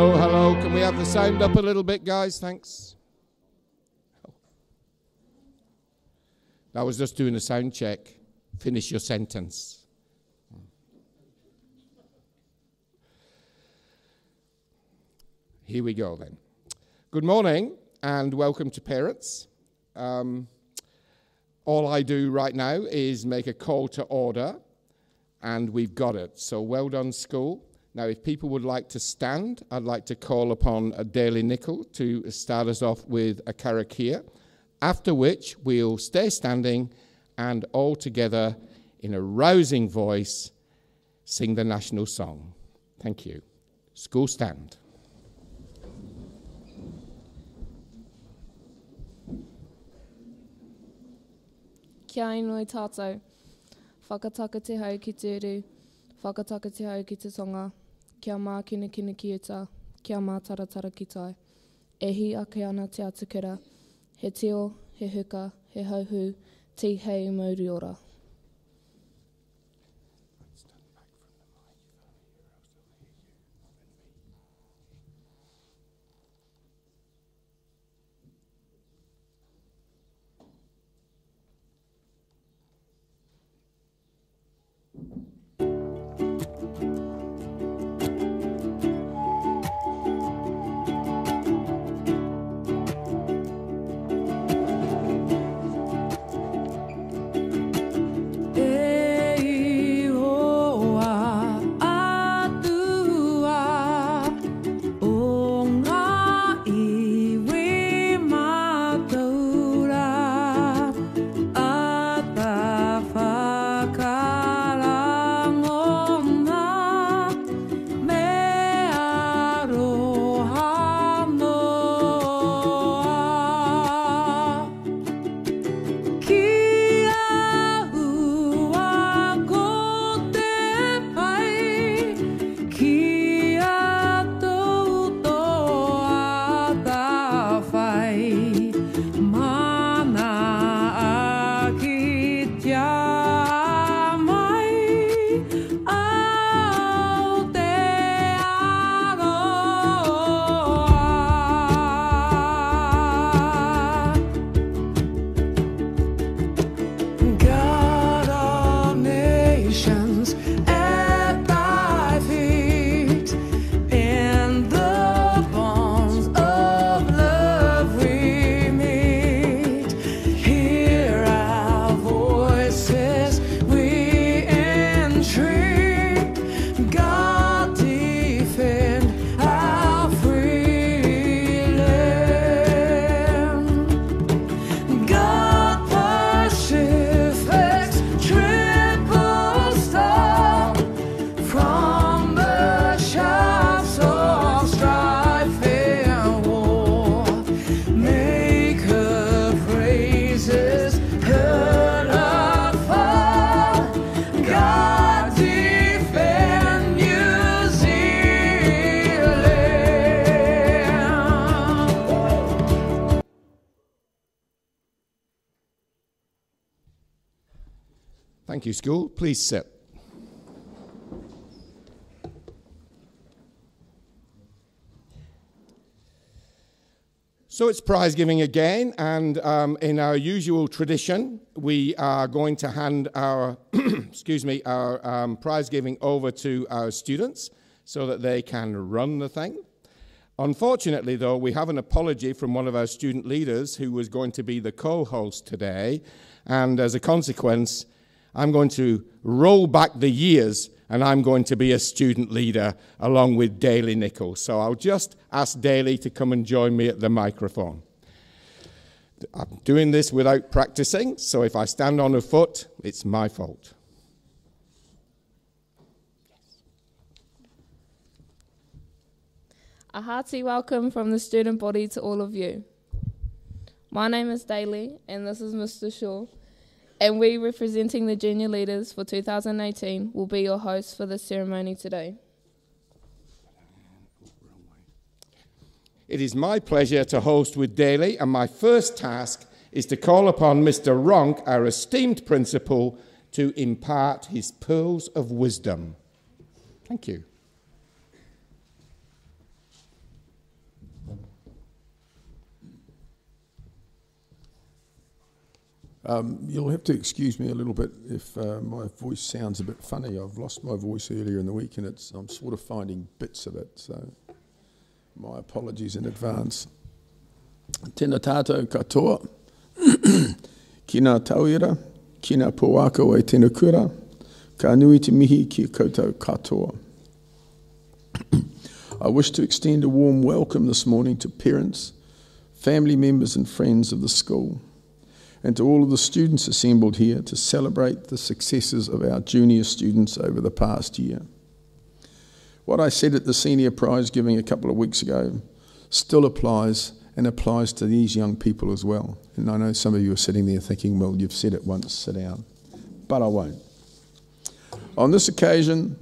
Hello, hello. Can we have the sound up a little bit, guys? Thanks. I was just doing a sound check. Finish your sentence. Here we go then. Good morning and welcome to parents. All I do right now is make a call to order, and we've got it. So well done, school. Now, if people would like to stand, I'd like to call upon Daly Nicol to start us off with a karakia, after which we'll stay standing and all together in a rousing voice sing the national song. Thank you. School stand. Kia inui tātou, whakataka te hau ki te uru, whakataka te hau ki te tonga, kia mā kina kina ki uta, kia mā taratara ki tai. E hi ake ana te atukura, he teo, he huka, he hauhu, ti hei mauri ora. Thank you, school. Please sit. So it's prize giving again, and in our usual tradition, we are going to hand our, our prize giving over to our students so that they can run the thing. Unfortunately, though, we have an apology from one of our student leaders who was going to be the co-host today, and as a consequence, I'm going to roll back the years and I'm going to be a student leader along with Daly Nicol. So I'll just ask Daly to come and join me at the microphone. I'm doing this without practicing, so if I stand on a foot, it's my fault. A hearty welcome from the student body to all of you. My name is Daly and this is Mr. Shaw. And we, representing the junior leaders for 2018, will be your hosts for this ceremony today. It is my pleasure to host with Daly, and my first task is to call upon Mr. Ronk, our esteemed principal, to impart his pearls of wisdom. Thank you. You'll have to excuse me a little bit if my voice sounds a bit funny. I've lost my voice earlier in the week and I'm sort of finding bits of it, so my apologies in advance. Tēnā tātou katoa, kina tauira, kina poako e tēnā kura, ka nui te mihi ki koutou katoa. I wish to extend a warm welcome this morning to parents, family members and friends of the school, and to all of the students assembled here to celebrate the successes of our junior students over the past year. What I said at the senior prize giving a couple of weeks ago still applies, and applies to these young people as well. And I know some of you are sitting there thinking, well, you've said it once, sit down. But I won't. On this occasion,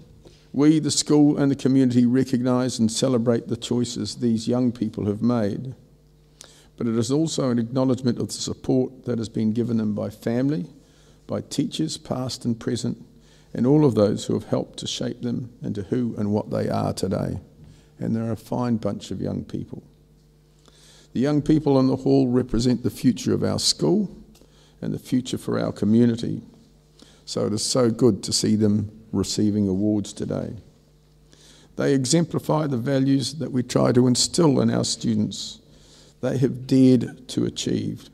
we, the school and the community, recognise and celebrate the choices these young people have made. But it is also an acknowledgement of the support that has been given them by family, by teachers, past and present, and all of those who have helped to shape them into who and what they are today. And they're a fine bunch of young people. The young people in the hall represent the future of our school and the future for our community. So it is so good to see them receiving awards today. They exemplify the values that we try to instill in our students. They have dared to achieve.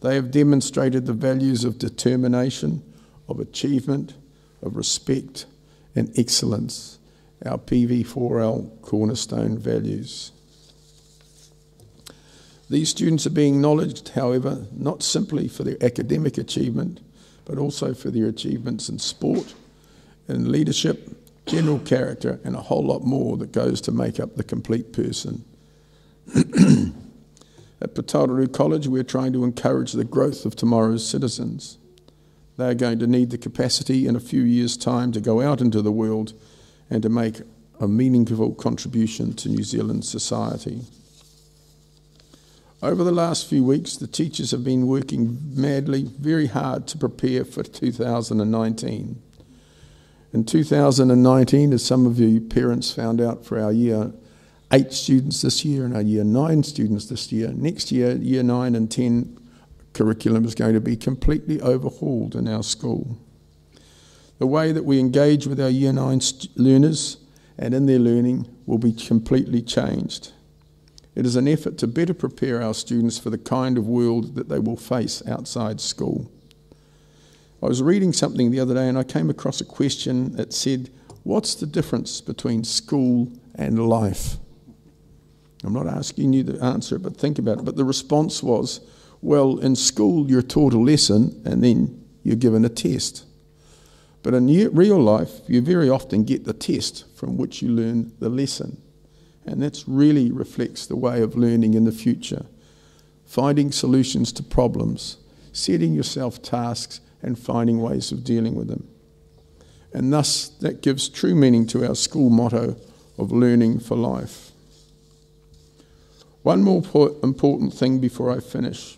They have demonstrated the values of determination, of achievement, of respect and excellence, our PV4L cornerstone values. These students are being acknowledged, however, not simply for their academic achievement, but also for their achievements in sport, in leadership, general character, and a whole lot more that goes to make up the complete person. At Patauru College, we're trying to encourage the growth of tomorrow's citizens. They are going to need the capacity in a few years' time to go out into the world and to make a meaningful contribution to New Zealand society. Over the last few weeks, the teachers have been working madly, very hard to prepare for 2019. In 2019, as some of you parents found out, for our Year 8 students this year and our Year 9 students this year, next year, Year 9 and 10 curriculum is going to be completely overhauled in our school. The way that we engage with our Year 9 learners and in their learning will be completely changed. It is an effort to better prepare our students for the kind of world that they will face outside school. I was reading something the other day and I came across a question that said, what's the difference between school and life? I'm not asking you to answer it, but think about it. But the response was, well, in school you're taught a lesson and then you're given a test. But in real life, you very often get the test from which you learn the lesson. And that really reflects the way of learning in the future. Finding solutions to problems, setting yourself tasks and finding ways of dealing with them. And thus, that gives true meaning to our school motto of learning for life. One more important thing before I finish,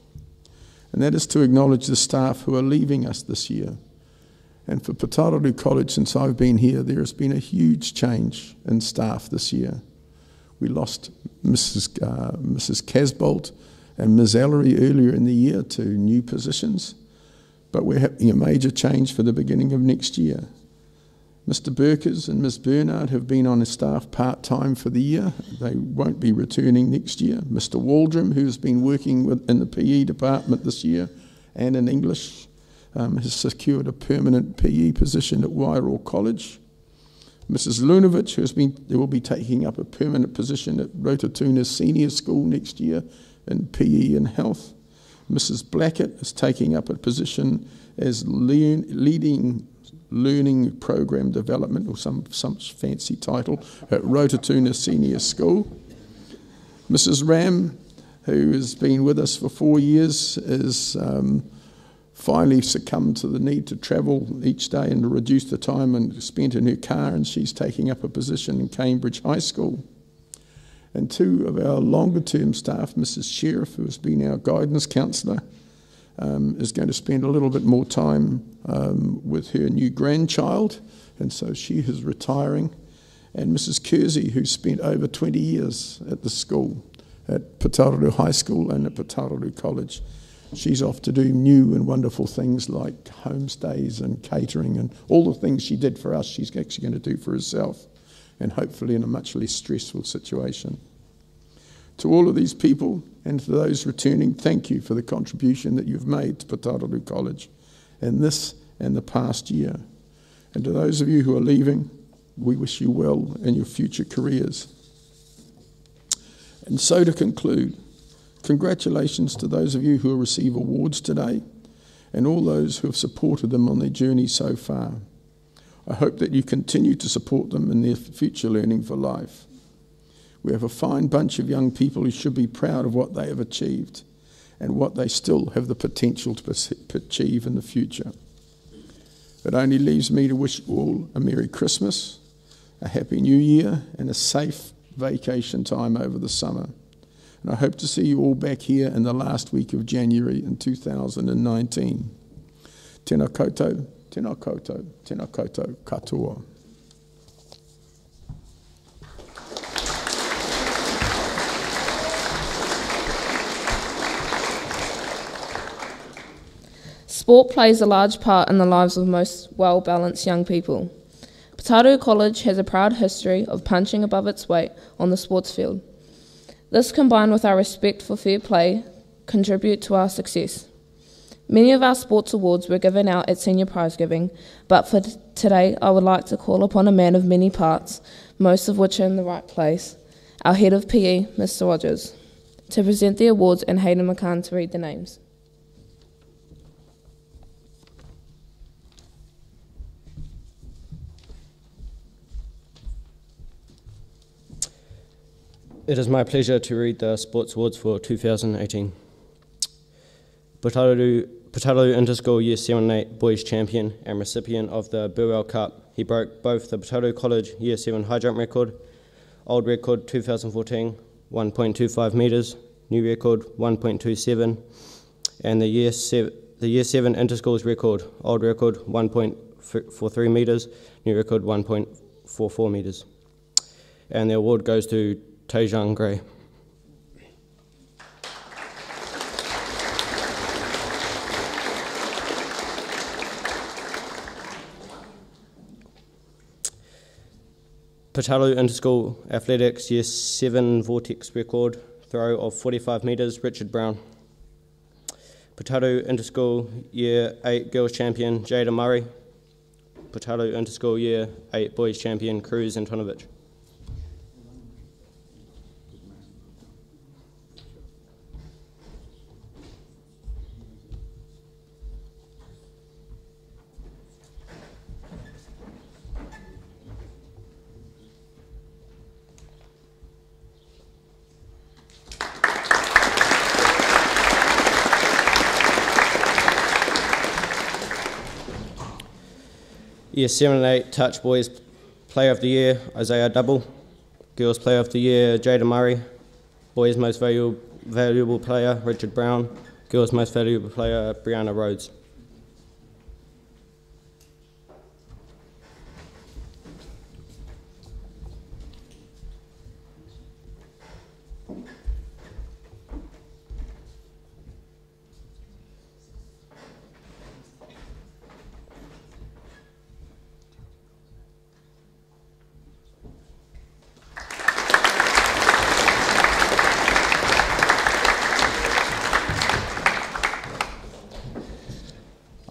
and that is to acknowledge the staff who are leaving us this year. And for Patauru College, since I've been here, there has been a huge change in staff this year. We lost Mrs. Casbolt and Ms. Ellery earlier in the year to new positions, but we're having a major change for the beginning of next year. Mr. Burkers and Ms. Bernard have been on staff part-time for the year. They won't be returning next year. Mr. Waldrum, who's been working in the PE department this year and in English, has secured a permanent PE position at Wairoa College. Mrs. Lunovich, who will be taking up a permanent position at Rototuna Senior School next year in PE and Health. Mrs. Blackett is taking up a position as leading learning program development, or some fancy title, at Rototuna Senior School. Mrs. Ram, who has been with us for 4 years, is finally succumbed to the need to travel each day and to reduce the time spent in her car, and she's taking up a position in Cambridge High School. And 2 of our longer-term staff, Mrs. Sheriff, who has been our guidance counsellor, is going to spend a little bit more time with her new grandchild, and so she is retiring. And Mrs. Kersey, who spent over 20 years at the school, at Patauru High School and at Patauru College. She's off to do new and wonderful things like homestays and catering, and all the things she did for us, she's actually going to do for herself, and hopefully in a much less stressful situation. To all of these people and to those returning, thank you for the contribution that you've made to Putaruru College in this and the past year. And to those of you who are leaving, we wish you well in your future careers. And so to conclude, congratulations to those of you who will receive awards today and all those who have supported them on their journey so far. I hope that you continue to support them in their future learning for life. We have a fine bunch of young people who should be proud of what they have achieved and what they still have the potential to achieve in the future. It only leaves me to wish you all a Merry Christmas, a Happy New Year, and a safe vacation time over the summer. And I hope to see you all back here in the last week of January in 2019. Tēnā koutou, tēnā koutou, tēnā koutou katoa. Sport plays a large part in the lives of most well-balanced young people. Putaruru College has a proud history of punching above its weight on the sports field. This, combined with our respect for fair play, contribute to our success. Many of our sports awards were given out at senior prize giving, but for today I would like to call upon a man of many parts, most of which are in the right place, our head of PE, Mr. Rogers, to present the awards, and Hayden McCann to read the names. It is my pleasure to read the Sports Awards for 2018. Putaruru Interschool Year 7 and 8 Boys Champion and recipient of the Burwell Cup. He broke both the Putaruru College Year 7 high jump record, old record 2014, 1.25 metres, new record 1.27, and the Year 7 Interschools record, old record 1.43 metres, new record 1.44 metres. And the award goes to Taejang Gray. Putaruru Interschool Athletics Year 7 Vortex record, throw of 45 metres, Richard Brown. Putaruru Interschool Year 8 Girls Champion, Jada Murray. Putaruru Interschool Year 8 Boys Champion, Cruz Antonovich. Year 7 and 8 Touch Boys Player of the Year, Isaiah Double. Girls Player of the Year, Jada Murray. Boys Most Valuable Player, Richard Brown. Girls Most Valuable Player, Brianna Rhodes.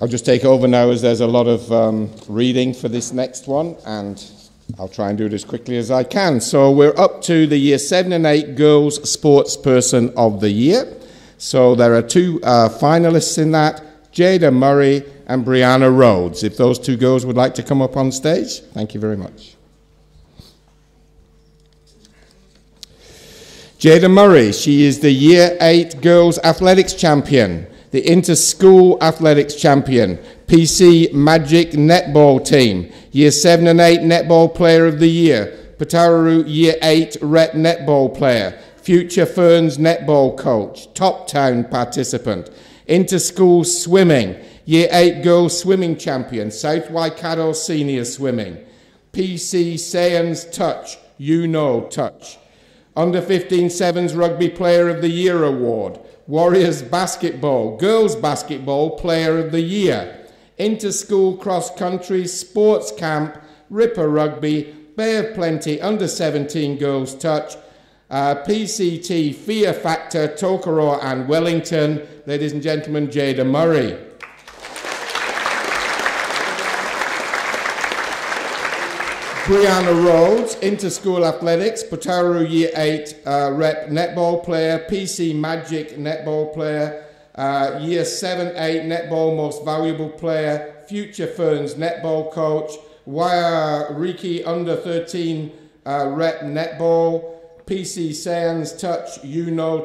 I'll just take over now as there's a lot of reading for this next one, and I'll try and do it as quickly as I can. So we're up to the Year 7 and 8 Girls Sportsperson of the Year. So there are two finalists in that, Jada Murray and Brianna Rhodes. If those two girls would like to come up on stage, thank you very much. Jada Murray, she is the Year 8 Girls Athletics Champion, the Inter-School Athletics Champion, PC Magic Netball Team, Year 7 and 8 Netball Player of the Year, Putaruru Year 8 Rep Netball Player, Future Ferns Netball Coach, Top Town Participant, Inter-School Swimming, Year 8 Girls Swimming Champion, South Waikato Senior Swimming, PC Sayans Touch, You Know Touch, Under-15 Sevens Rugby Player of the Year Award. Warriors Basketball, Girls Basketball Player of the Year. Inter-School Cross Country Sports Camp, Ripper Rugby, Bay of Plenty Under-17 Girls Touch, PCT Fear Factor, Tokoroa and Wellington. Ladies and gentlemen, Jada Murray. Brianna Rhodes, Inter-School Athletics, Potaru Year 8 Rep Netball Player, PC Magic Netball Player, Year 7-8 Netball Most Valuable Player, Future Ferns Netball Coach, Wairiki Under-13 Rep Netball, PC Sands Touch,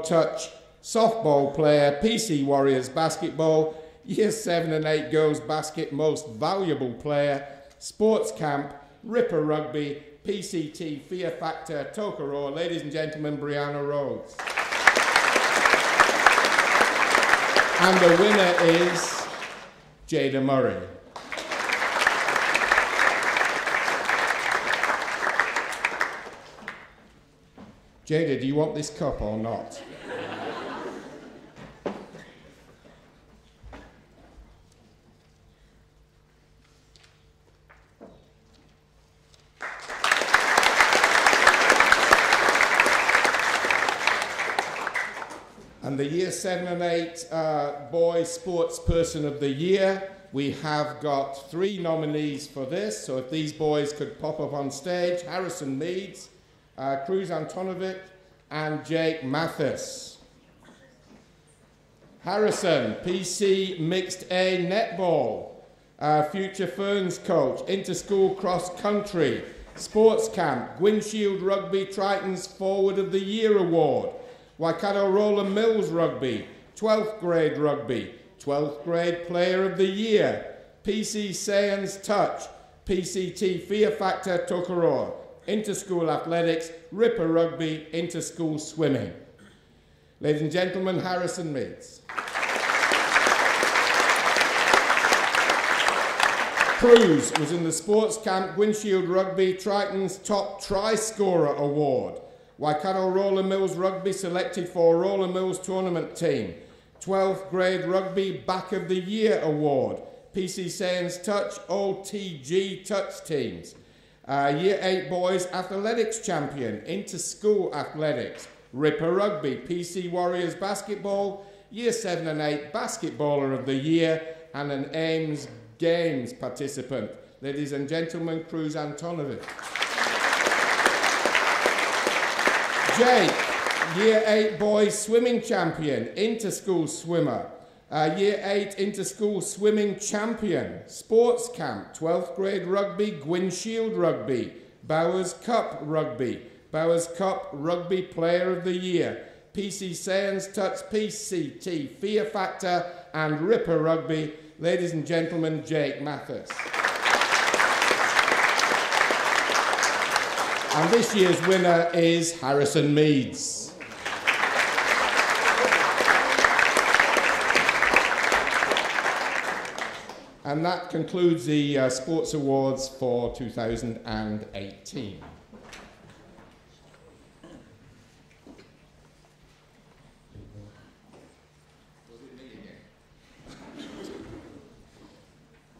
Touch, Softball Player, PC Warriors Basketball, Year 7 and 8 Girls Basket Most Valuable Player, Sports Camp, Ripper Rugby, PCT, Fear Factor, Tokoroa. Ladies and gentlemen, Brianna Rhodes. And the winner is Jada Murray. Jada, do you want this cup or not? And the Year 7 and 8 Boy Sports Person of the Year, we have got 3 nominees for this. So if these boys could pop up on stage, Harrison Meads, Cruz Antonovic, and Jake Mathis. Harrison, PC Mixed A Netball, Future Ferns Coach, Inter-School Cross Country, Sports Camp, Gwynfield Rugby Tritons Forward of the Year Award, Waikato Roller Mills Rugby, 12th grade rugby, 12th grade Player of the Year, PC Sands Touch, PCT Fear Factor Tokoroa, Inter-School Athletics, Ripper Rugby, Inter-School Swimming. Ladies and gentlemen, Harrison Meads. Cruz was in the Sports Camp Gwynfield Rugby Tritons Top Try Scorer Award. Waikato Roller Mills Rugby selected for Roller Mills Tournament Team. 12th grade Rugby Back of the Year Award. PC Sands Touch OTG Touch Teams. Year 8 Boys Athletics Champion, Inter-School Athletics. Ripper Rugby, PC Warriors Basketball. Year 7 and 8 Basketballer of the Year. And an Ames Games participant. Ladies and gentlemen, Cruz Antonovic. Jake, Year 8 Boys Swimming Champion, Inter-School Swimmer. Year 8 Inter-School Swimming Champion, Sports Camp, 12th grade Rugby, Gwynfield Rugby, Bowers Cup Rugby, Bowers Cup Rugby Player of the Year, PC Sands Touch, PCT, Fear Factor, and Ripper Rugby. Ladies and gentlemen, Jake Mathis. And this year's winner is Harrison Meads. And that concludes the Sports Awards for 2018.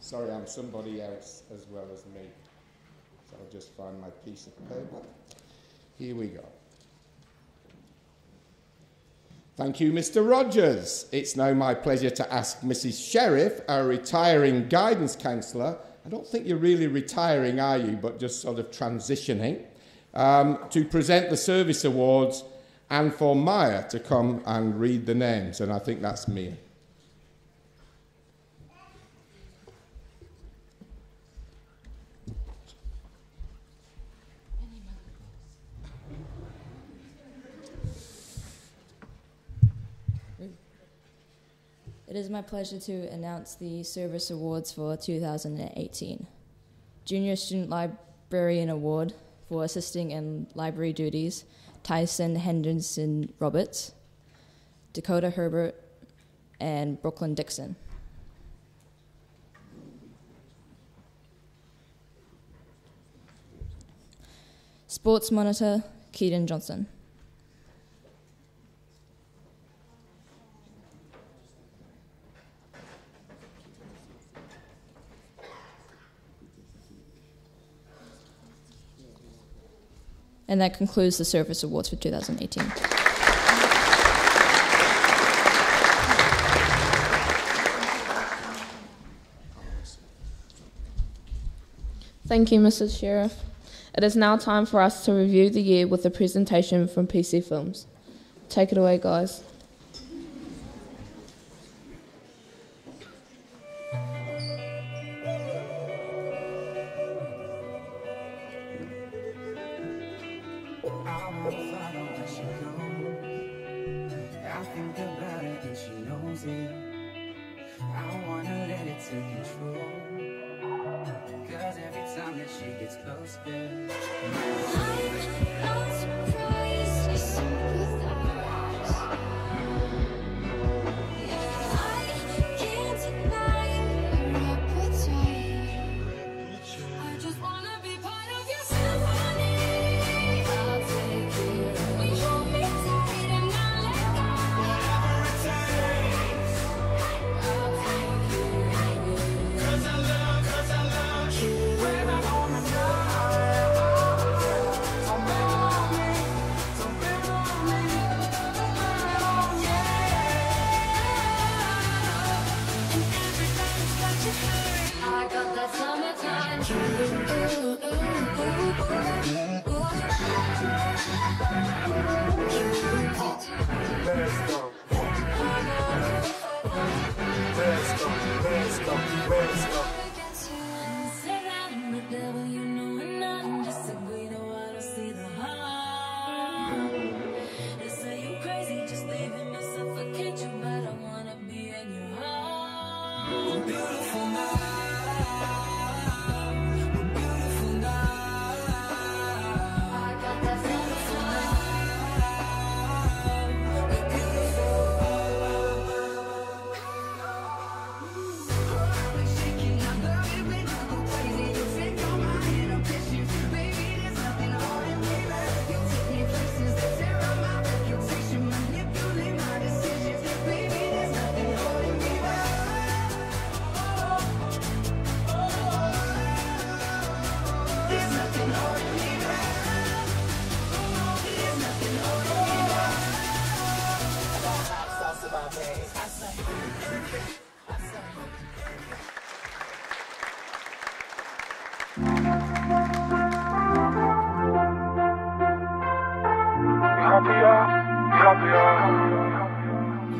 Sorry, I'm somebody else as well as me. So I'll just find my piece of paper. Here we go. Thank you, Mr. Rogers. It's now my pleasure to ask Mrs. Sheriff, our retiring guidance counsellor. I don't think you're really retiring, are you, but just sort of transitioning, to present the service awards and for Maya to come and read the names. And I think that's Mia. It is my pleasure to announce the Service Awards for 2018. Junior Student Librarian Award for assisting in library duties, Tyson Henderson Roberts, Dakota Herbert, and Brooklyn Dixon. Sports Monitor, Keaton Johnson. And that concludes the Service Awards for 2018. Thank you, Mrs. Sheriff. It is now time for us to review the year with a presentation from PC Films. Take it away, guys. I think about it and she knows it. I wanna let it take control, 'cause every time that she gets close, I'm not surprised to sympathize. I can't deny her appetite. I just wanna be part of your symphony. I'll take it. We hold me tight and not let go. Whatever it takes, I'll take it. 'Cause I love you. Where I wanna go. Don't blame it on me. Don't blame it on me. Blame it on you. And everybody's got you hurt. I got that summertime. Say that I'm the devil, you know, and I'm just a queen. Oh, I don't see the harm. They say you crazy, just leaving me suffocate you, but I wanna be in your heart. Beautiful night, beautiful night. I got that summertime. We're beautiful. I'm shaking, I love it when you go crazy. You take all my inhibitions, baby. There's nothing holding me back. You take me places that tear up my reputation, manipulate my decisions, baby. There's nothing holding me back. There's nothing holding me back. There's nothing holding me back. I got hot sauce in my veins. I say.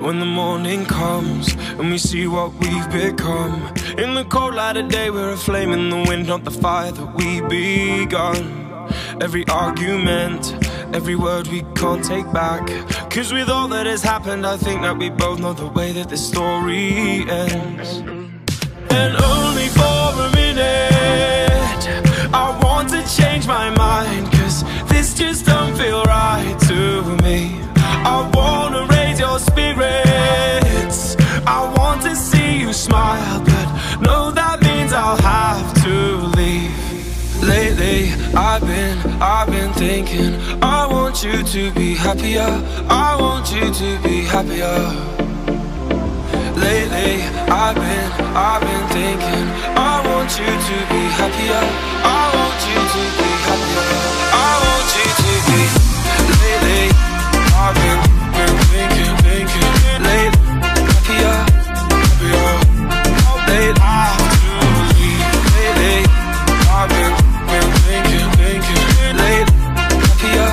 When the morning comes and we see what we've become, in the cold light of day we're a flame in the wind, not the fire that we begun. Every argument, every word we can't take back, 'cause with all that has happened I think that we both know the way that this story ends. And only for a minute I want to change my mind, 'cause this just don't feel right to me. I wanna raise your spirits, I want to see you smile, but no, that means I'll have to leave. Lately I've been thinking I want you to be happier, I want you to be happier. Lately I've been thinking I want you to be happier, I want you to be happier, I want you to be. Lately I've been thinking lately happier, happier. Lately I have to leave. Lately I've been thinking lately happier,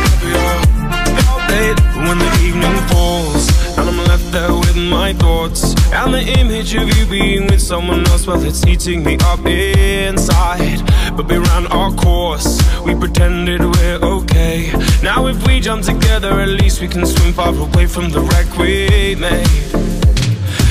happier. Lately when the evening falls and I'm left there with my thoughts and the image of you being with someone else, well, it's eating me up inside. But we ran our course, we pretended we're okay. Now if we jump together, at least we can swim far away from the wreck we made.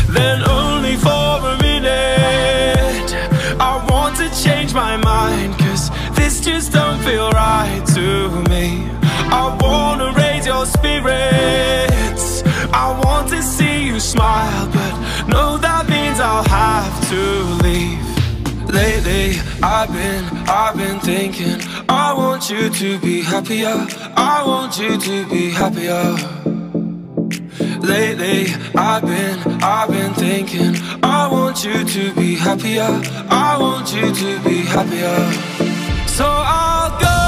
Then only for a minute I want to change my mind, 'cause this just don't feel right to me. I wanna raise your spirits, I want to see you smile, but no, that means I'll have to leave. Lately I've been thinking I want you to be happier, I want you to be happier. Lately I've been thinking I want you to be happier, I want you to be happier. So I'll go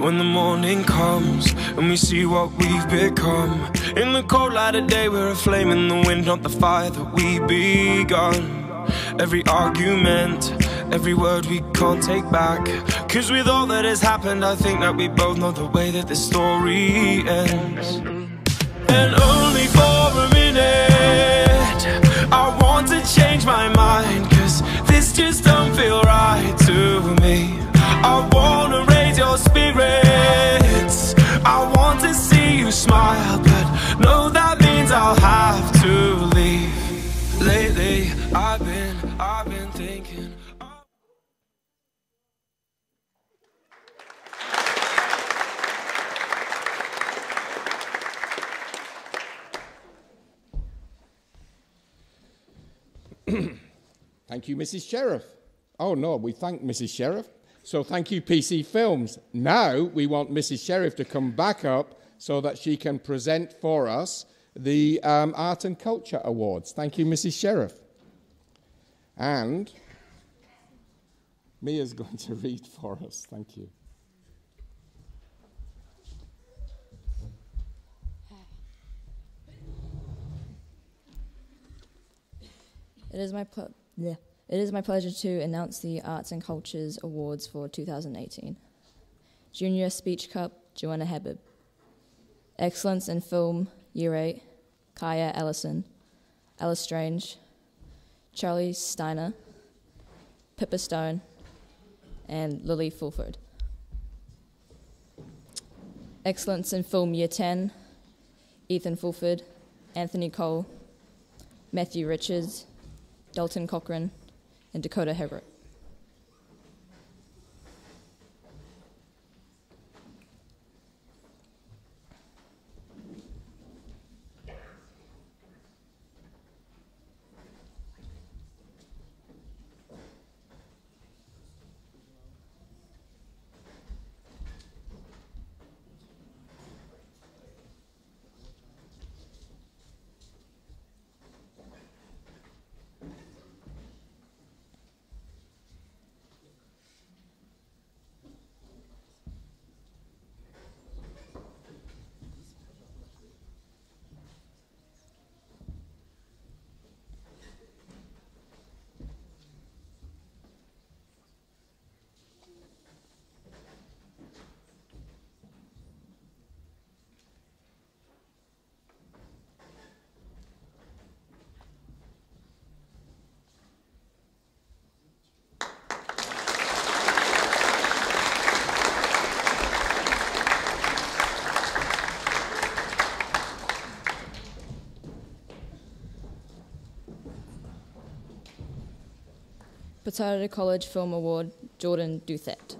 when the morning comes and we see what we've become. In the cold light of day, we're a flame in the wind, not the fire that we begun. Every argument, every word we can't take back, 'cause with all that has happened, I think that we both know the way that this story ends. And only for a minute, I want to change my mind, 'cause this just don't feel right to me. I wanna raise your spirits, I want to see you smile, but no, that means I'll have to leave. Lately, I've been thinking. Thank you, Mrs. Sheriff. Oh, no, we thank Mrs. Sheriff. So thank you, PC Films. Now we want Mrs. Sheriff to come back up so that she can present for us the Art and Culture Awards. Thank you, Mrs. Sheriff. And Mia's going to read for us. Thank you. It is my pleasure to announce the Arts and Cultures Awards for 2018. Junior Speech Cup, Joanna Habib. Excellence in Film, Year 8, Kaya Ellison, Alice Strange, Charlie Steiner, Pippa Stone, and Lily Fulford. Excellence in Film, Year 10, Ethan Fulford, Anthony Cole, Matthew Richards, Dalton Cochran, and Dakota Hebert. Potato College Film Award, Jordan Duthet.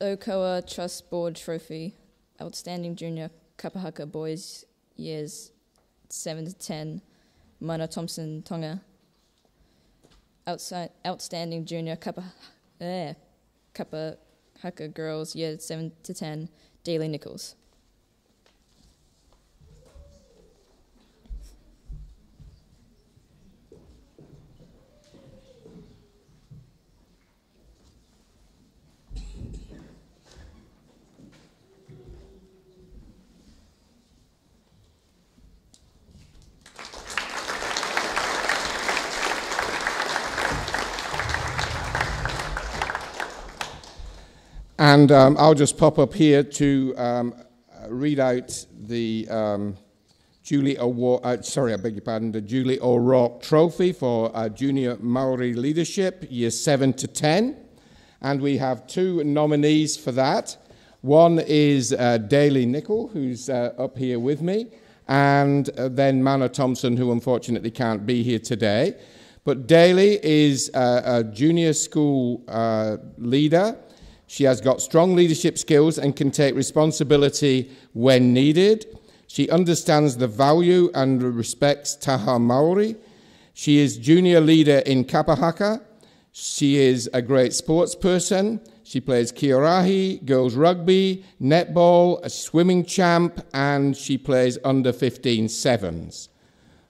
Okoa Trust Board Trophy, Outstanding Junior Kapahaka Boys, Years 7 to 10, Mana Thompson Tonga. Outstanding Junior Kapahaka Girls, Years 7 to 10, Daly Nichols. And I'll just pop up here to read out the Julie O'Rourke, the Julie O'Rourke Trophy for Junior Maori Leadership, Years 7 to 10. And we have two nominees for that. One is Daly Nichol, who's up here with me, and then Mana Thompson, who unfortunately can't be here today. But Daly is a junior school leader She has got strong leadership skills and can take responsibility when needed. She understands the value and respects taha Maori. She is junior leader in Kapahaka. She is a great sports person. She plays kiorahi, girls rugby, netball, a swimming champ, and she plays under 15 sevens.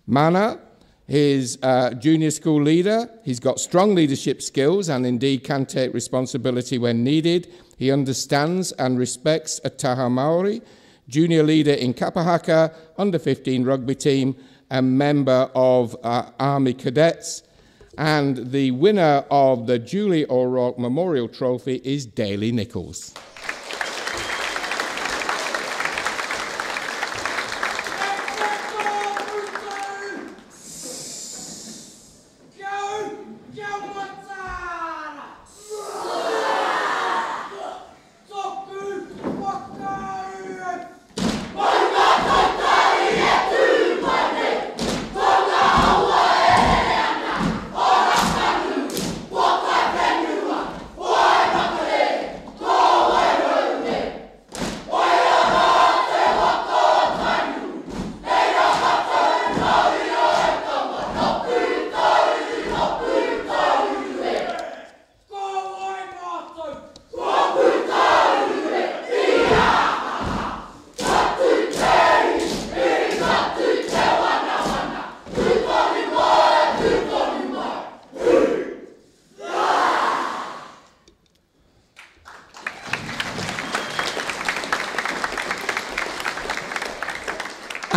Mana is a junior school leader. He's got strong leadership skills and indeed can take responsibility when needed. He understands and respects a taha Maori, junior leader in Kapahaka, under 15 rugby team, a member of Army Cadets. And the winner of the Julie O'Rourke Memorial Trophy is Daly Nichols.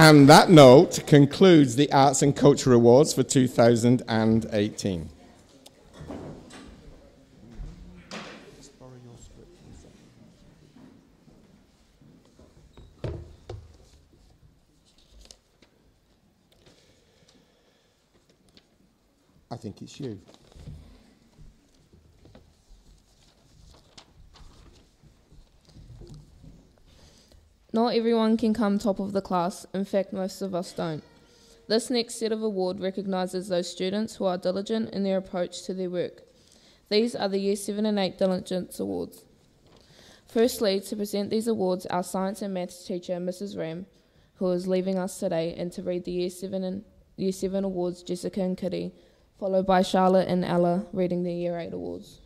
And that note concludes the Arts and Culture Awards for 2018. I think it's you. Not everyone can come top of the class. In fact, most of us don't. This next set of award recognises those students who are diligent in their approach to their work. These are the Year 7 and 8 Diligence Awards. Firstly, to present these awards, our science and maths teacher, Mrs. Ram, who is leaving us today, and to read the Year 7 awards, Jessica and Kitty, followed by Charlotte and Ella reading the Year 8 awards.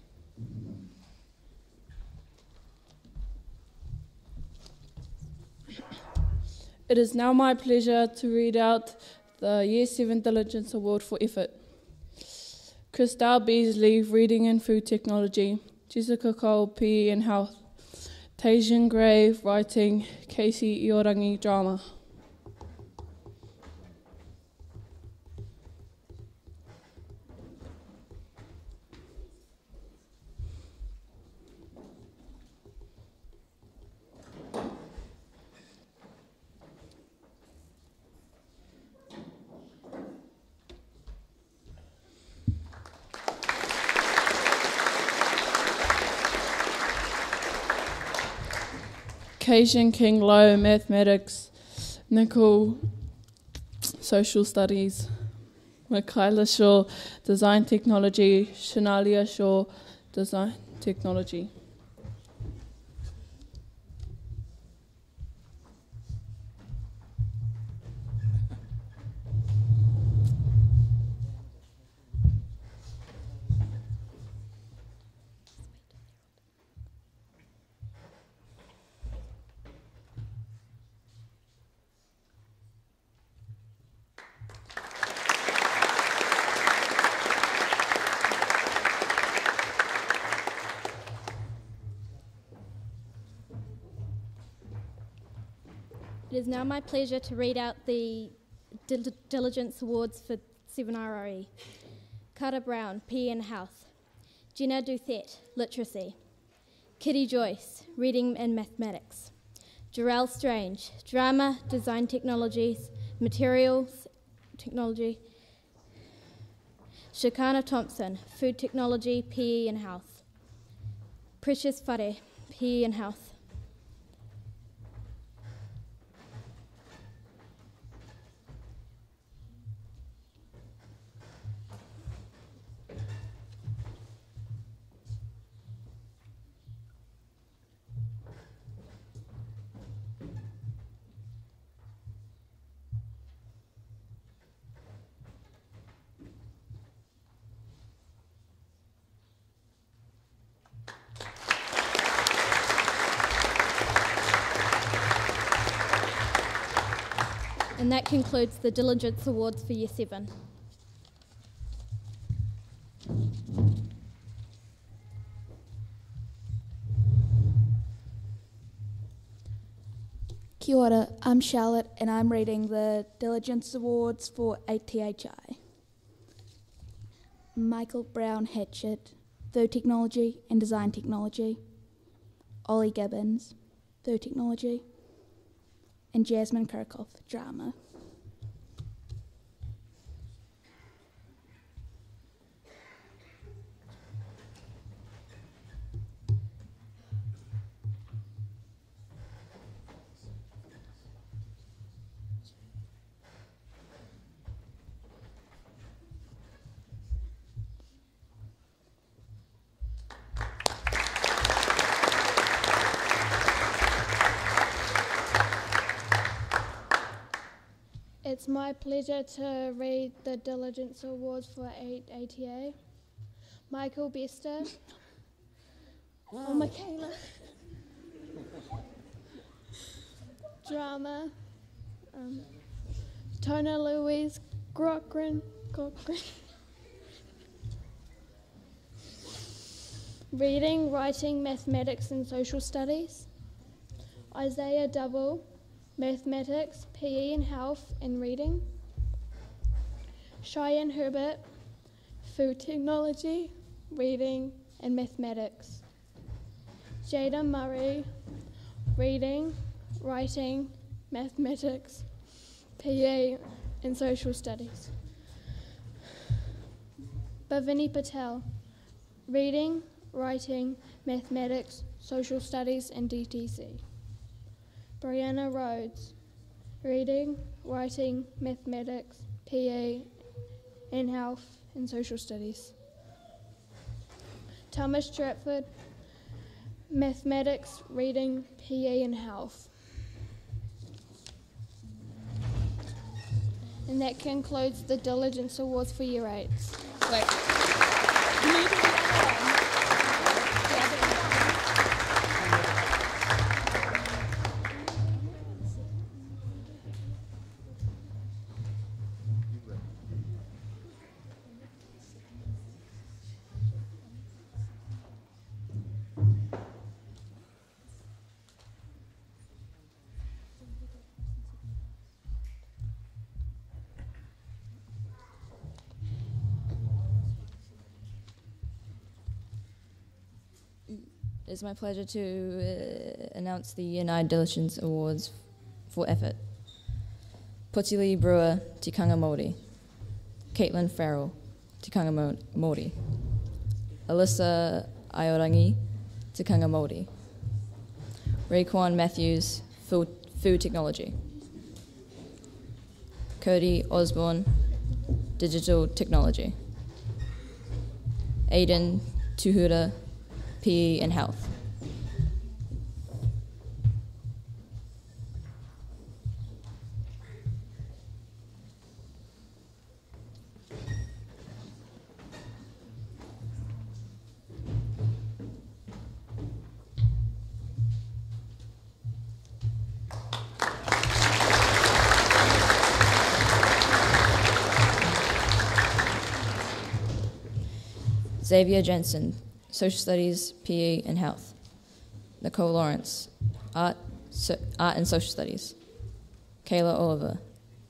It is now my pleasure to read out the Year 7 Diligence Award for Effort. Christelle Beasley, Reading and Food Technology. Jessica Cole, PE and Health. Tajian Gray, Writing. Casey Iorangi, Drama. Cajun King Low, Mathematics. Nicole, Social Studies. Michaela Shaw, Design Technology. Shanalia Shaw, Design Technology. It is now my pleasure to read out the Diligence Awards for 7RRE. Carter Brown, PE and Health. Gina Duthette, Literacy. Kitty Joyce, Reading and Mathematics. Jarrell Strange, Drama, Design Technologies, Materials Technology. Shakana Thompson, Food Technology, PE and Health. Precious Whare, PE and Health. And that concludes the Diligence Awards for Year 7. Kia ora, I'm Charlotte and I'm reading the Diligence Awards for ATHI. Michael Brown Hatchett, Third Technology and Design Technology. Ollie Gibbons, Third Technology. And Jasmine Kirkhoff, Drama. It's my pleasure to read the Diligence Awards for ATA. Michael Bester. Oh, Michaela. Drama. Tona Louise Cochran. Reading, Writing, Mathematics and Social Studies. Isaiah Double. Mathematics, PE and Health and Reading. Cheyenne Herbert, Food Technology, Reading and Mathematics. Jada Murray, Reading, Writing, Mathematics, PE and Social Studies. Bhavini Patel, Reading, Writing, Mathematics, Social Studies and DTC. Brianna Rhodes, Reading, Writing, Mathematics, PE and Health and Social Studies. Thomas Stratford, Mathematics, Reading, PE and Health. And that concludes the Diligence Awards for Year 8. Wait. It's my pleasure to announce the Year 9 Diligence Awards for effort. Putili Brewer, Tikanga Māori. Caitlin Farrell, Tikanga Māori. Alyssa Iorangi, Tikanga Māori. Raekwon Matthews, Food Technology. Cody Osborne, Digital Technology. Aiden Tuhura, PE and Health. Xavier Jensen, Social Studies, PE and Health. Nicole Lawrence, Art and Social Studies. Kayla Oliver,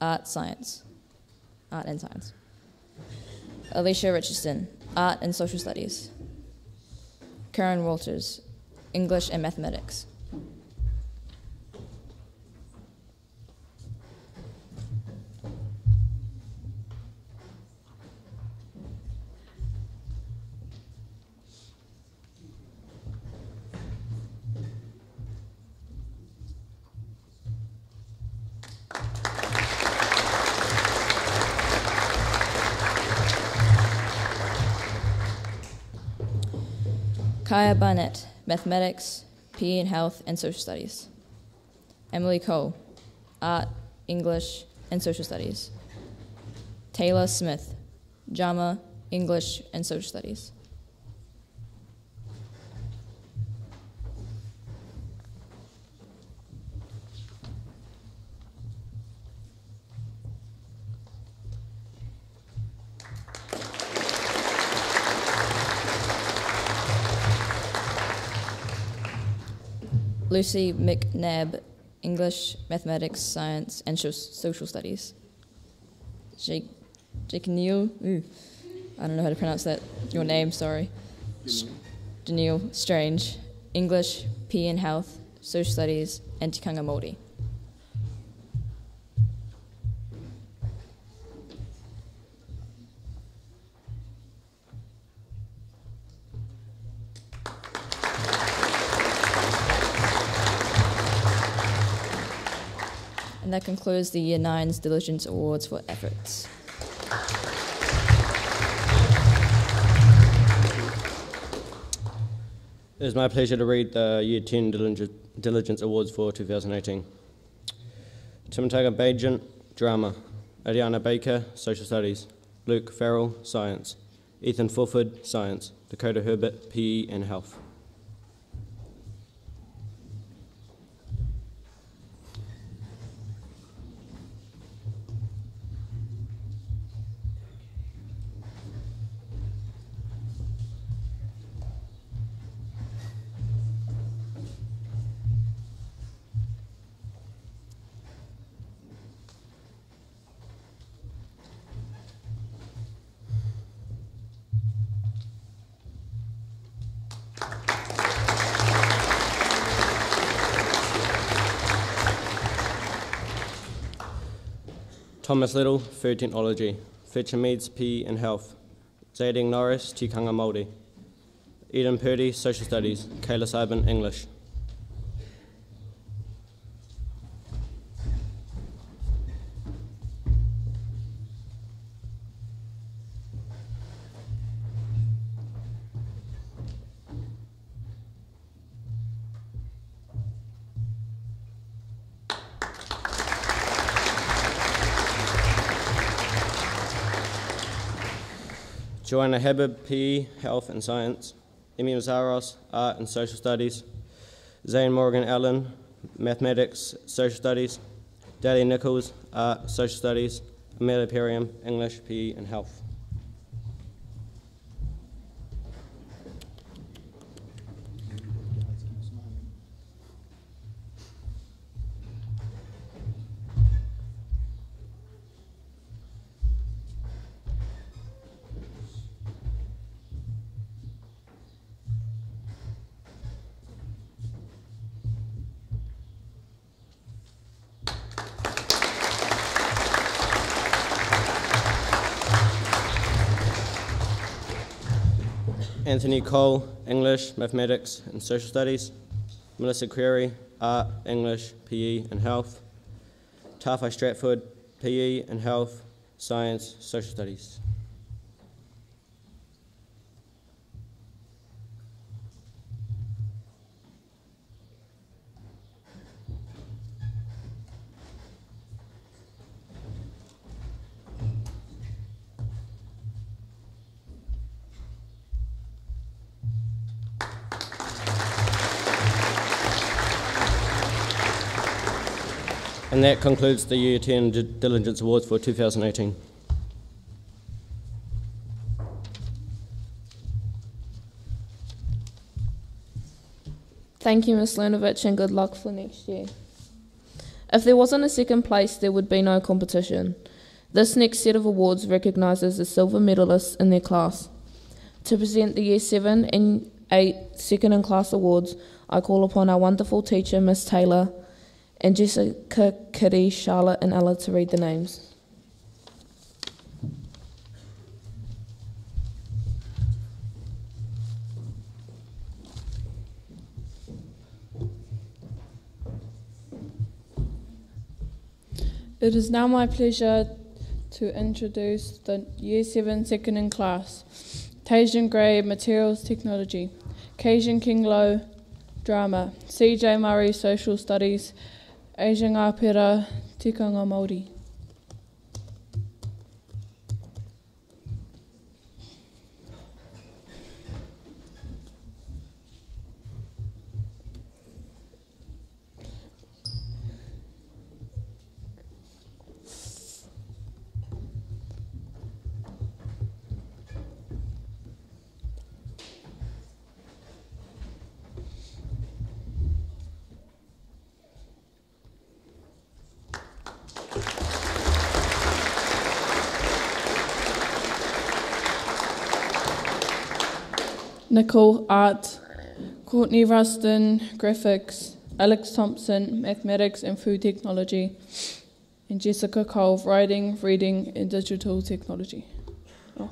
Art and Science. Alicia Richardson, Art and Social Studies. Karen Walters, English and Mathematics. Kaya Barnett, Mathematics, PE and Health and Social Studies. Emily Cole, Art, English and Social Studies. Taylor Smith, Drama, English and Social Studies. Lucy McNabb, English, Mathematics, Science, and Social Studies. Jake Neal, I don't know how to pronounce that. Your name, sorry. Janelle Strange, English, PE and Health, Social Studies, and Tikanga Māori. And that concludes the Year 9's Diligence Awards for efforts. It is my pleasure to read the Year 10 Diligence Awards for 2018. Timotanga Bajan, Drama. Ariana Baker, Social Studies. Luke Farrell, Science. Ethan Fulford, Science. Dakota Herbert, PE and Health. Thomas Little, Food Technology. Fletcher Meads, PE and Health. Zading Norris, Tikanga Māori. Eden Purdy, Social Studies. Kayla Sybin, English. Joanna Habib, PE, Health and Science. Emi Mazaros, Art and Social Studies. Zane Morgan Allen, Mathematics, Social Studies. Dali Nichols, Art, Social Studies. Amelia Perriam, English, PE and Health. Anthony Cole, English, Mathematics and Social Studies. Melissa Query, Art, English, PE and Health. Tawhai Stratford, PE and Health, Science, Social Studies. And that concludes the Year 10 Diligence Awards for 2018. Thank you, Ms. Lunovich, and good luck for next year. If there wasn't a second place, there would be no competition. This next set of awards recognises the silver medalists in their class. To present the Year 7 and 8 second in class awards, I call upon our wonderful teacher, Ms. Taylor, and Jessica, Kitty, Charlotte and Ella to read the names. It is now my pleasure to introduce the Year 7 second in class. Tajan Gray, Materials Technology. Kajan Kinglow, Drama. CJ Murray, Social Studies. Asian Ngāpera, Tikanga Māori. Nicole, Art, Courtney Ruston, Graphics, Alex Thompson, Mathematics and Food Technology, and Jessica Cole, Writing, Reading and Digital Technology. Oh.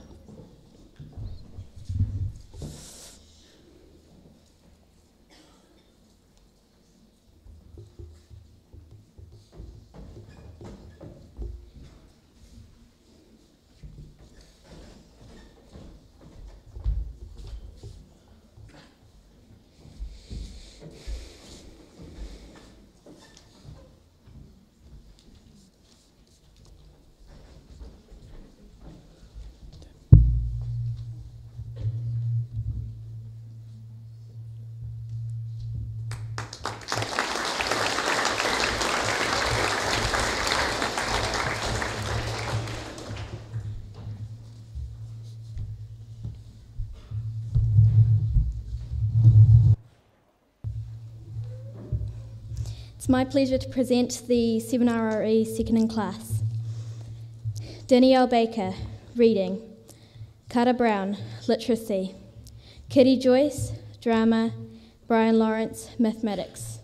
It's my pleasure to present the 7RRE second in class. Danielle Baker, Reading. Carter Brown, Literacy. Kitty Joyce, Drama. Brian Lawrence, Mathematics.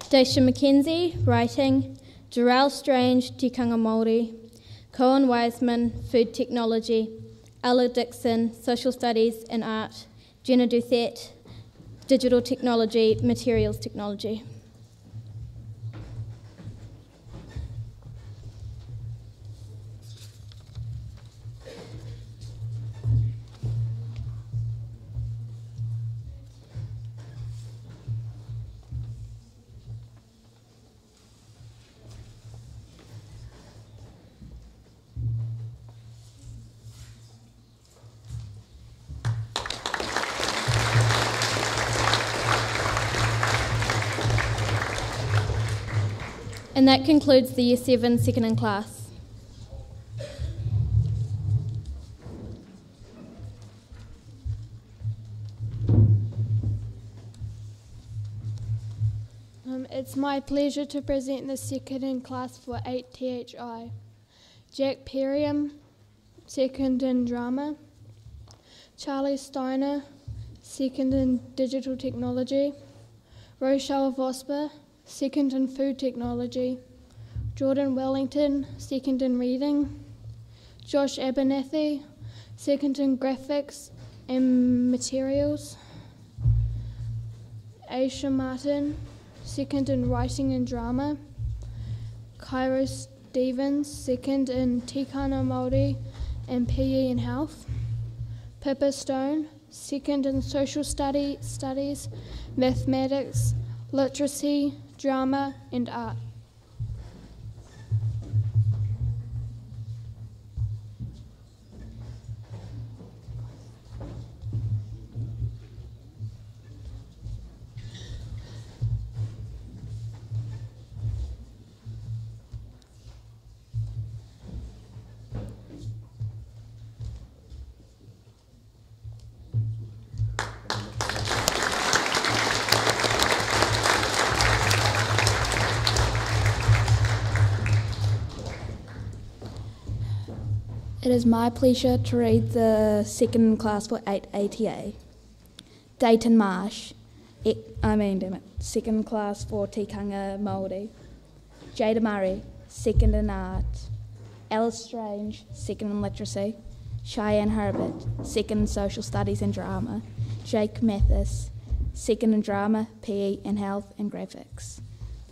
Daisha McKenzie, Writing. Jarrell Strange, Tikanga Māori. Cohen Wiseman, Food Technology. Ella Dixon, Social Studies and Art. Jenna Doucette, Digital Technology, Materials Technology. And that concludes the Year 7 second in class. It's my pleasure to present the second in class for 8THI. Jack Perriam, second in Drama. Charlie Steiner, second in Digital Technology. Rochelle Vosper, second in Food Technology. Jordan Wellington, second in Reading. Josh Abernathy, second in Graphics and Materials. Aisha Martin, second in Writing and Drama. Cairo Stevens, second in Tikana Māori and PE and Health. Pippa Stone, second in Social Studies, Mathematics, Literacy, Drama and Art. It is my pleasure to read the second in class for 8ATA. Dayton Marsh, second in class for Tikanga Māori. Jada Murray, second in art. Alice Strange, second in literacy. Cheyenne Herbert, second in social studies and drama. Jake Mathis, second in drama, PE and health and graphics.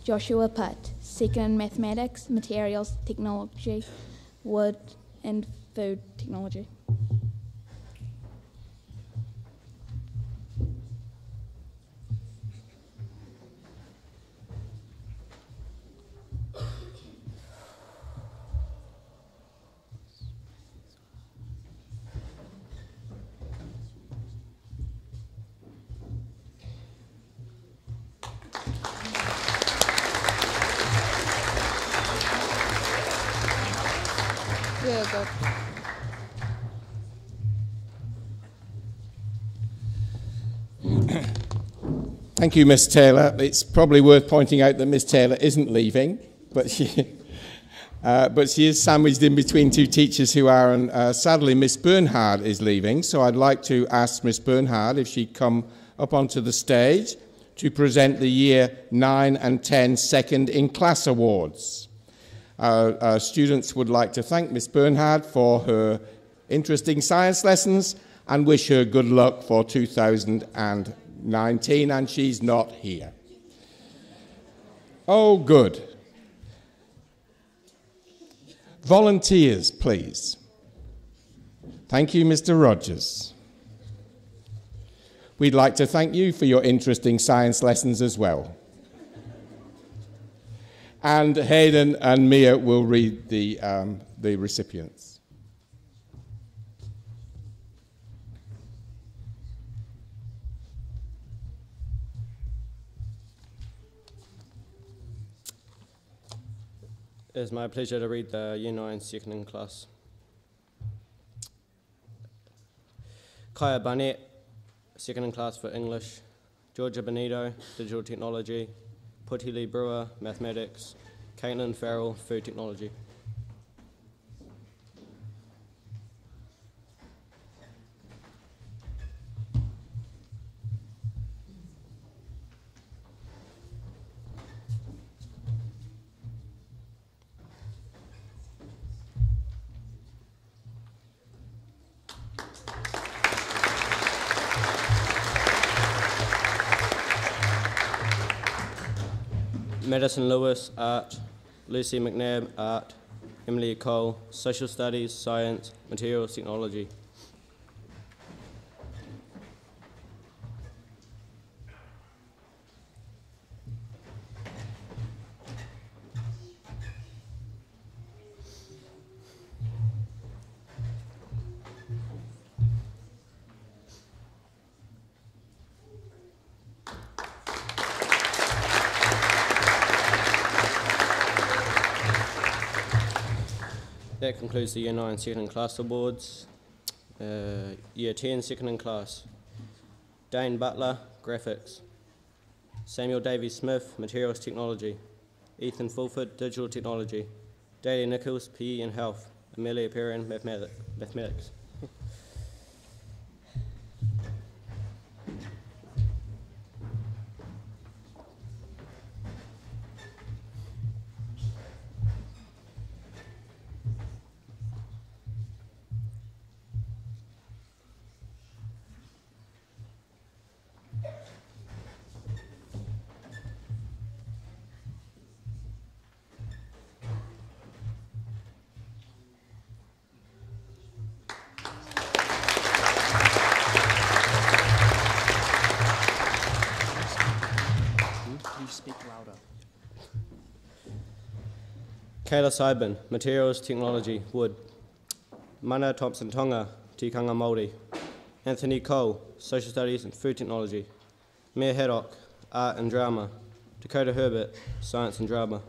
Joshua Putt, second in mathematics, materials, technology, wood and food technology. good. Thank you, Miss Taylor. It's probably worth pointing out that Miss Taylor isn't leaving, but she is sandwiched in between two teachers who are, and sadly, Miss Bernhard is leaving. So I'd like to ask Miss Bernhard if she'd come up onto the stage to present the Year 9 and 10 Second in Class Awards. Our students would like to thank Miss Bernhard for her interesting science lessons and wish her good luck for 2019, and she's not here. Oh, good. Volunteers, please. Thank you, Mr. Rogers. We'd like to thank you for your interesting science lessons as well. And Hayden and Mia will read the recipients. It is my pleasure to read the Year 9 Second in Class. Kaya Barnett, Second in Class for English. Georgia Benito, Digital Technology. Putili Brewer, Mathematics. Caitlin Farrell, Food Technology. Madison Lewis, Art. Lucy McNabb, Art. Emily Cole, Social Studies, Science, Materials Technology. That concludes the Year 9 Second in Class Awards. Year 10 Second in Class. Dane Butler, Graphics. Samuel Davies Smith, Materials Technology. Ethan Fulford, Digital Technology. Daly Nichols, PE and Health. Amelia Perrin, Mathematics. Kayla Seiben, Materials Technology, Wood. Mana Thompson Tonga, Tikanga Māori. Anthony Cole, Social Studies and Food Technology. Mia Haddock, Art and Drama. Dakota Herbert, Science and Drama.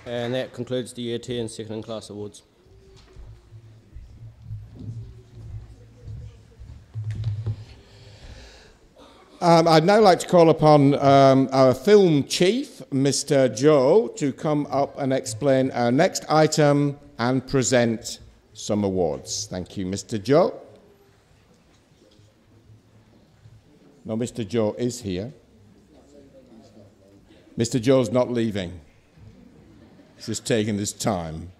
And that concludes the Year 10 Second in Class Awards. I'd now like to call upon our film chief, Mr. Joe, to come up and explain our next item and present some awards. Thank you, Mr. Joe. No, Mr. Joe is here. Mr. Joe's not leaving. He's just taking his time.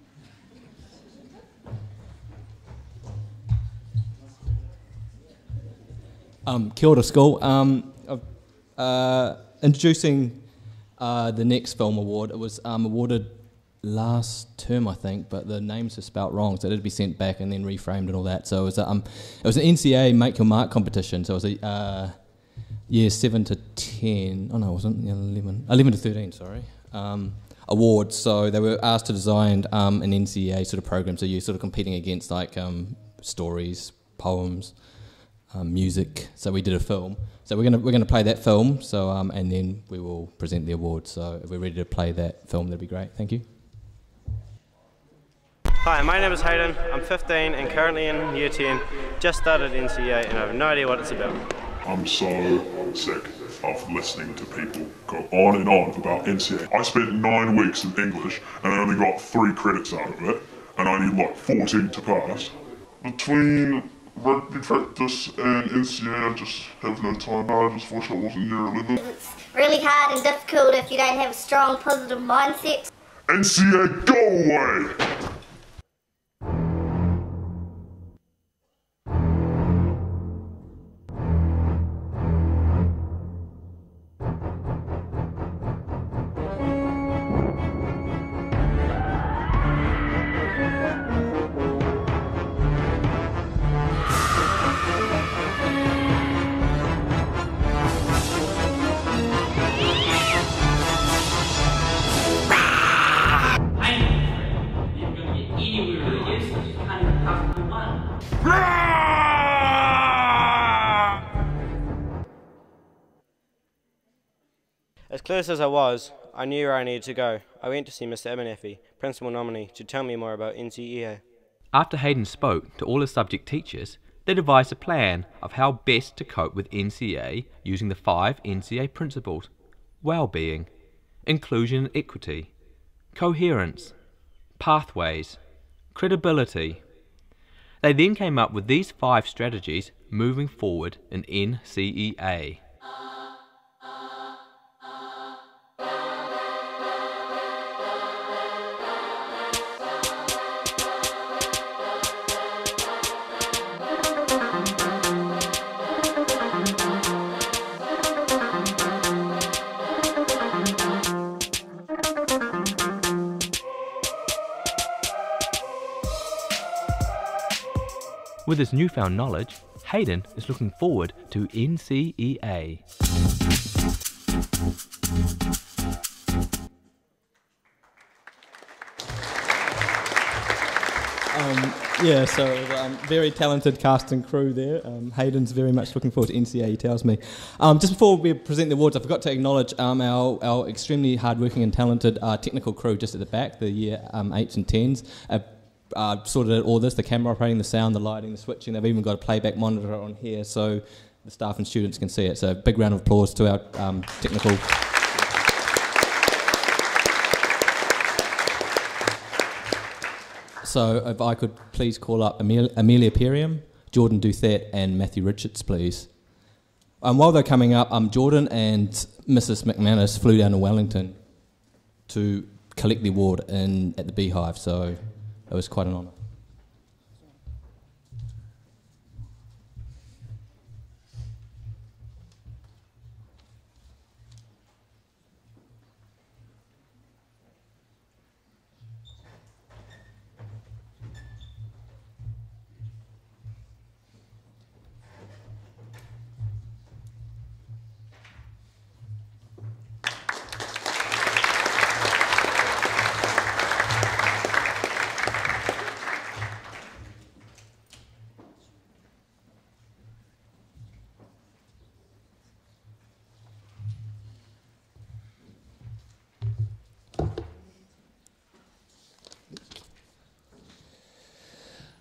Kia ora, school. Introducing the next film award. It was awarded last term, I think, but the names are spelt wrong, so it had to be sent back and then reframed and all that. So it was an NCA Make Your Mark competition. So it was a year 7 to 10. Oh no, it wasn't 11 to 13. Sorry. Awards. So they were asked to design an NCA sort of program. So you're sort of competing against like stories, poems, music. So we did a film. So we're gonna play that film. So and then we will present the award. So if we're ready to play that film, that'd be great. Thank you. Hi, my name is Hayden. I'm 15 and currently in year 10. Just started NCA and I have no idea what it's about. I'm so sick of listening to people go on and on about NCA. I spent 9 weeks in English and I only got 3 credits out of it, and I need like 14 to pass. Between rugby practice and NCA, I just have no time. I just wish I wasn't year 11. It's really hard and difficult if you don't have a strong, positive mindset. NCA, go away! As clueless as I was, I knew where I needed to go. I went to see Mr. Abernethy, principal nominee, to tell me more about NCEA. After Hayden spoke to all his subject teachers, they devised a plan of how best to cope with NCA using the 5 NCA principles: well-being, inclusion and equity, coherence, pathways, credibility. They then came up with these 5 strategies moving forward in NCEA. With his newfound knowledge, Hayden is looking forward to NCEA. Very talented cast and crew there. Hayden's very much looking forward to NCA, he tells me. Just before we present the awards, I forgot to acknowledge our extremely hardworking and talented technical crew just at the back, the year 8s and 10s. Sorted out all this, the camera operating, the sound, the lighting, the switching. They've even got a playback monitor on here so the staff and students can see it. So big round of applause to our technical. So if I could please call up Amelia Perium, Jordan Duthet and Matthew Richards, please. While they're coming up, Jordan and Mrs. McManus flew down to Wellington to collect the award at the Beehive, so it was quite an honour.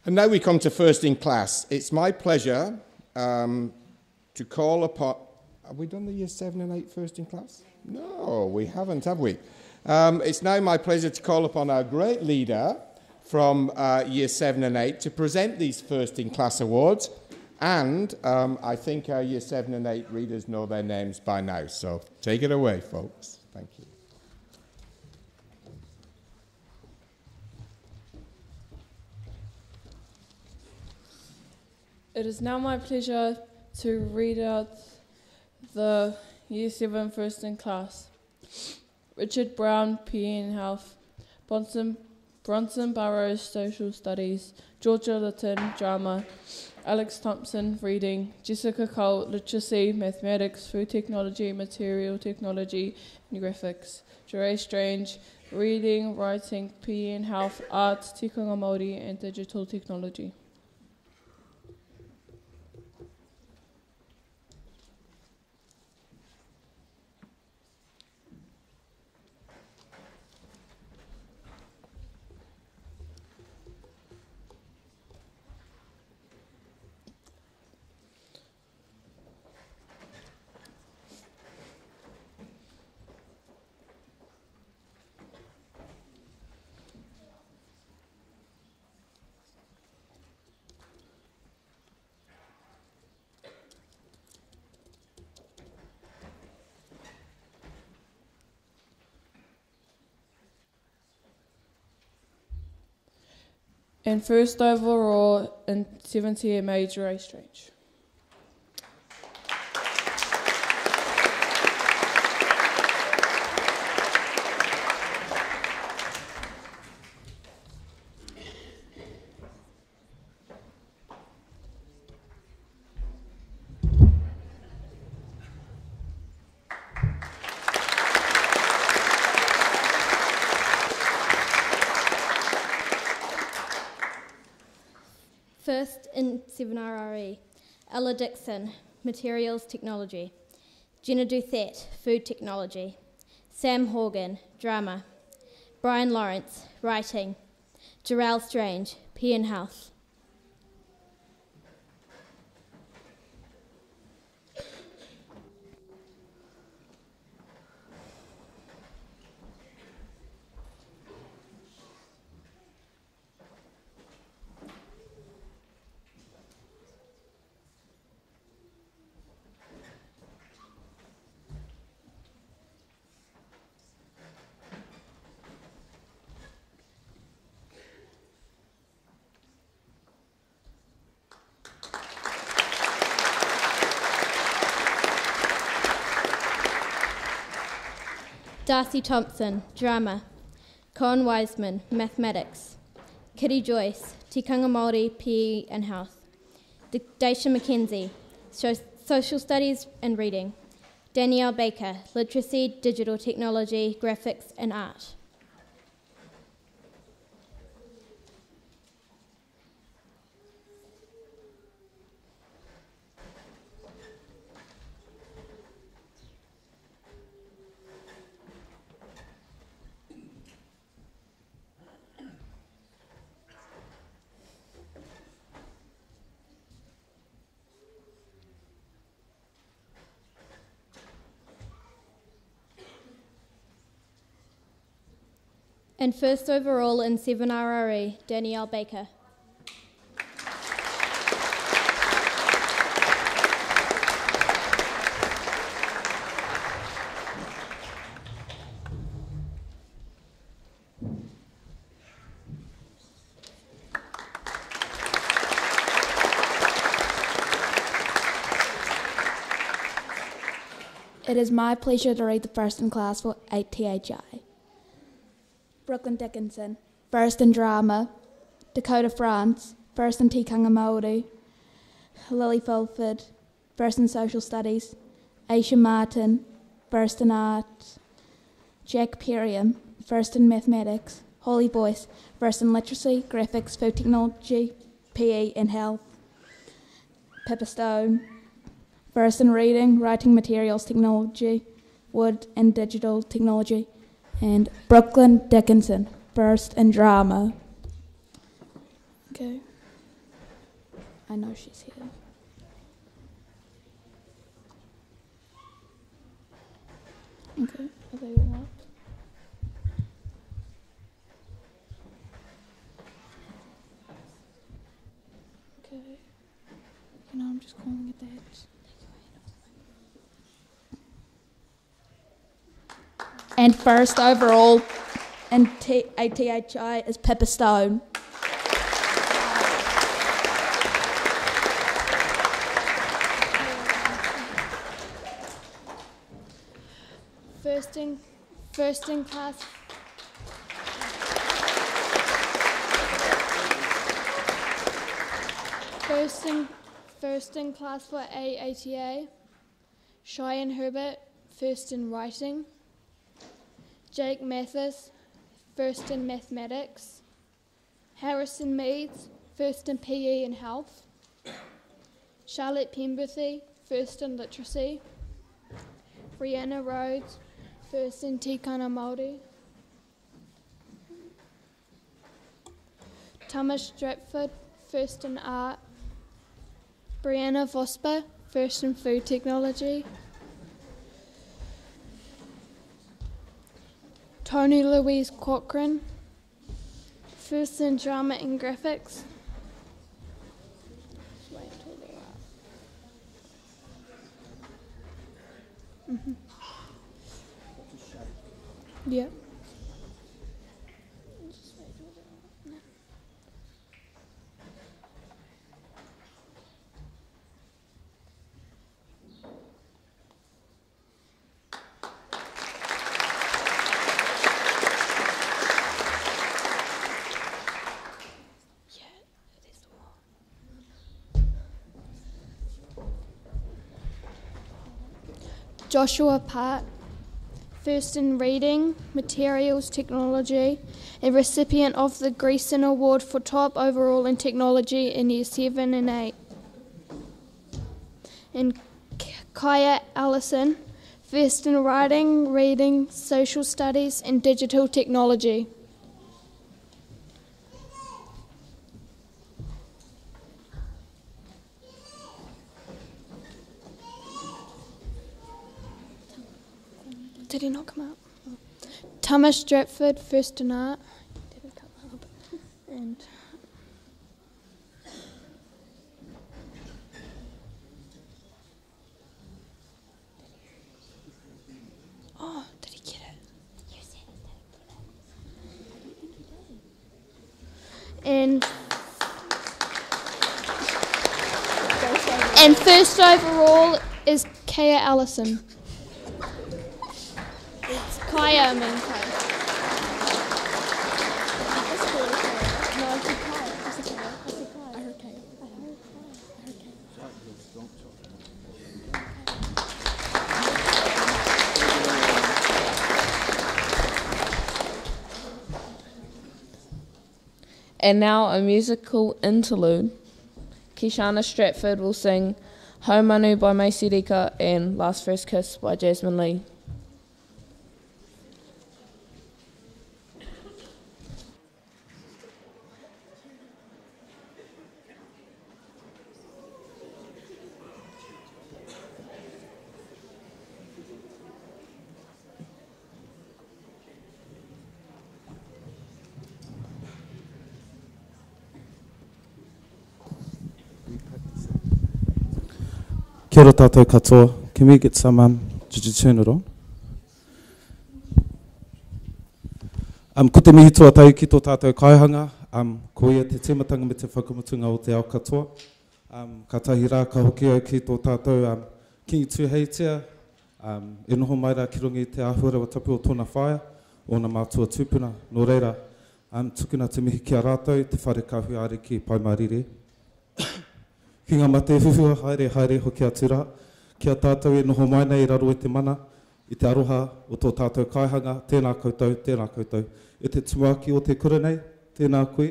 And now we come to first in class. It's my pleasure to call upon... Have we done the year 7 and 8 first in class? No, we haven't, have we? It's now my pleasure to call upon our great leader from year 7 and 8 to present these first in class awards. And I think our year 7 and 8 readers know their names by now. So take it away, folks. Thank you. It is now my pleasure to read out the Year 7 first in class. Richard Brown, PE in Health. Bronson Burrows, Social Studies. Georgia Litton, Drama. Alex Thompson, Reading. Jessica Cole, Literacy, Mathematics, Food Technology, Material Technology, and Graphics. Jeray Strange, Reading, Writing, PE in Health, Arts, Tikanga Māori, and Digital Technology. And first overall in 70MA, Jeray Strange. First in 7RRE, Ella Dixon, Materials Technology. Jenna Duthet, Food Technology. Sam Horgan, Drama. Brian Lawrence, Writing. Jarrell Strange, PE in Health. Darcy Thompson, Drama. Cohen Wiseman, Mathematics. Kitty Joyce, Tikanga Māori, PE and Health. Daisha McKenzie, Social Studies and Reading. Danielle Baker, Literacy, Digital Technology, Graphics and Art. And first overall in 7RRE, Danielle Baker. It is my pleasure to read the first in class for 8THI. Brooklyn Dickinson, first in Drama. Dakota France, first in Tikanga Māori. Lily Fulford, first in Social Studies. Aisha Martin, first in Art. Jack Perriam, first in Mathematics. Holly Boyce, first in Literacy, Graphics, Food Technology, PE and Health. Pippa Stone, first in Reading, Writing, Materials Technology, Wood and Digital Technology. And Brooklyn Dickinson, first in Drama. Okay. I know she's here. Okay, are they all up? Okay. I'm just calling it that. And first overall in ATHI is Pippa Stone. first in class. First in class for AATA. Cheyenne Herbert, first in writing. Jake Mathis, first in mathematics. Harrison Meads, first in PE and health. Charlotte Pemberthy, first in literacy. Brianna Rhodes, first in Tikana Māori. Thomas Stratford, first in art. Brianna Vosper, first in food technology. Tony Louise Cochrane, first in drama and graphics. Mm-hmm. Yeah. Joshua Park, first in reading, materials technology, and recipient of the Greason Award for top overall in technology in year 7 and 8. And Kaya Allison, first in writing, reading, social studies, and digital technology. Did he not come up? Oh. Thomas Stratford, first in art. Didn't come up. And oh, did he get it? You said he didn't get it. And first overall is Kaya Allison. It's Kaya, I mean Kaya. No, I said Kaya. I said Kaya. I heard Kaya. I heard And now a musical interlude. Kishana Stratford will sing Hau Manu by Macy Rika and Last First Kiss by Jasmine Lee. Kia ora tātou katoa. Can we get some, did you turn it on? Ko te mihi tuatau ki tō tātou kaihanga, ko ia te timatanga me te whakamutunga o te ao katoa. Ka tahi rā ka hoki au ki tō tātou ki tuheitia, e noho mai rā ki rungi te āhua wa tapu o tōna whaia, o na mātua tūpuna. Nō reira, tukuna te mihi ki a rātou, te whare kahui are ki Paimarire. Ki ngā mate huhua, haere hoki atu rā. Kia tātou e noho mai nei raro e te mana, i te aroha o tō tātou kaihanga, tēnā koutou, tēnā koutou. E te tumuaki o te kura nei, tēnā koe.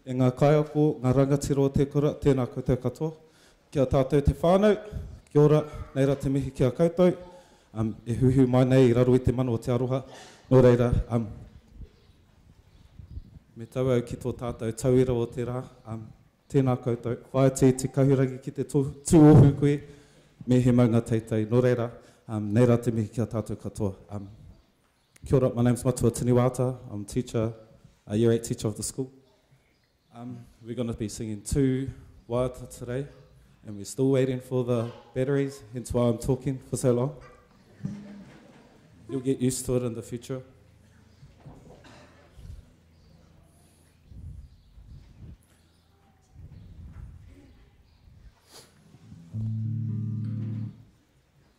E ngā kaiako, ngā rangatira o te kura, tēnā koutou katoa. Kia tātou te whānau, kia ora, nei rā te mihi ki a koutou. E huhu mai nei i raro e te mana o te aroha. Nō reira, me tau au ki tō tātou tauira o te rā. Tēnā koutou, whaetia te kahurangi ki te tūohu koe, me he maunga teitei. Nō reira, nei rā te mihi ki a tātou katoa. Kia ora, my name's Matua Tiniwata. I'm a teacher, a year 8 teacher of the school. We're going to be singing 2 waiata today, and we're still waiting for the batteries, hence why I'm talking for so long. You'll get used to it in the future.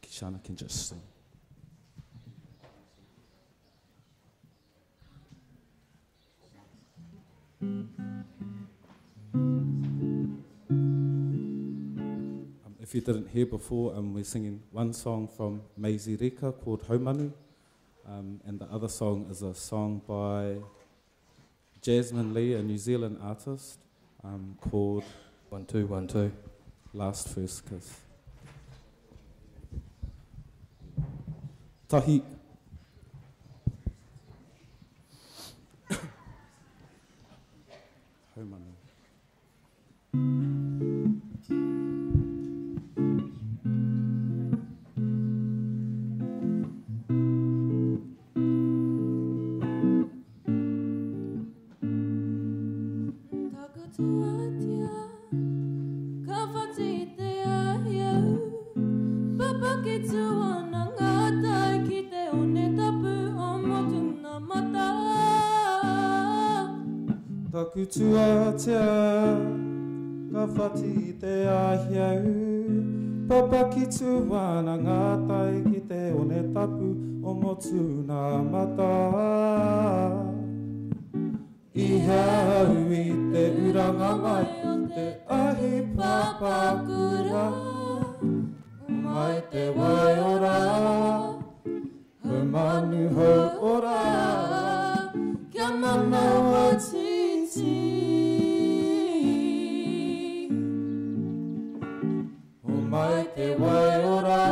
Kishana can just sing. If you didn't hear before, we're singing one song from Maisie Rika called Haumanu, and the other song is a song by Jasmine Lee, a New Zealand artist, called 1212 Last First Kiss. Tahi. Haumanu. Taku tuatea, ka whati te ahiau. Papa ki tuana ngātai ki te one tapu o motu nā mata. I hau I te uranga mai o te ahi papa kura. Mai te wai ora, he manu hau ora. Kia mana wati. O mai te wai ora,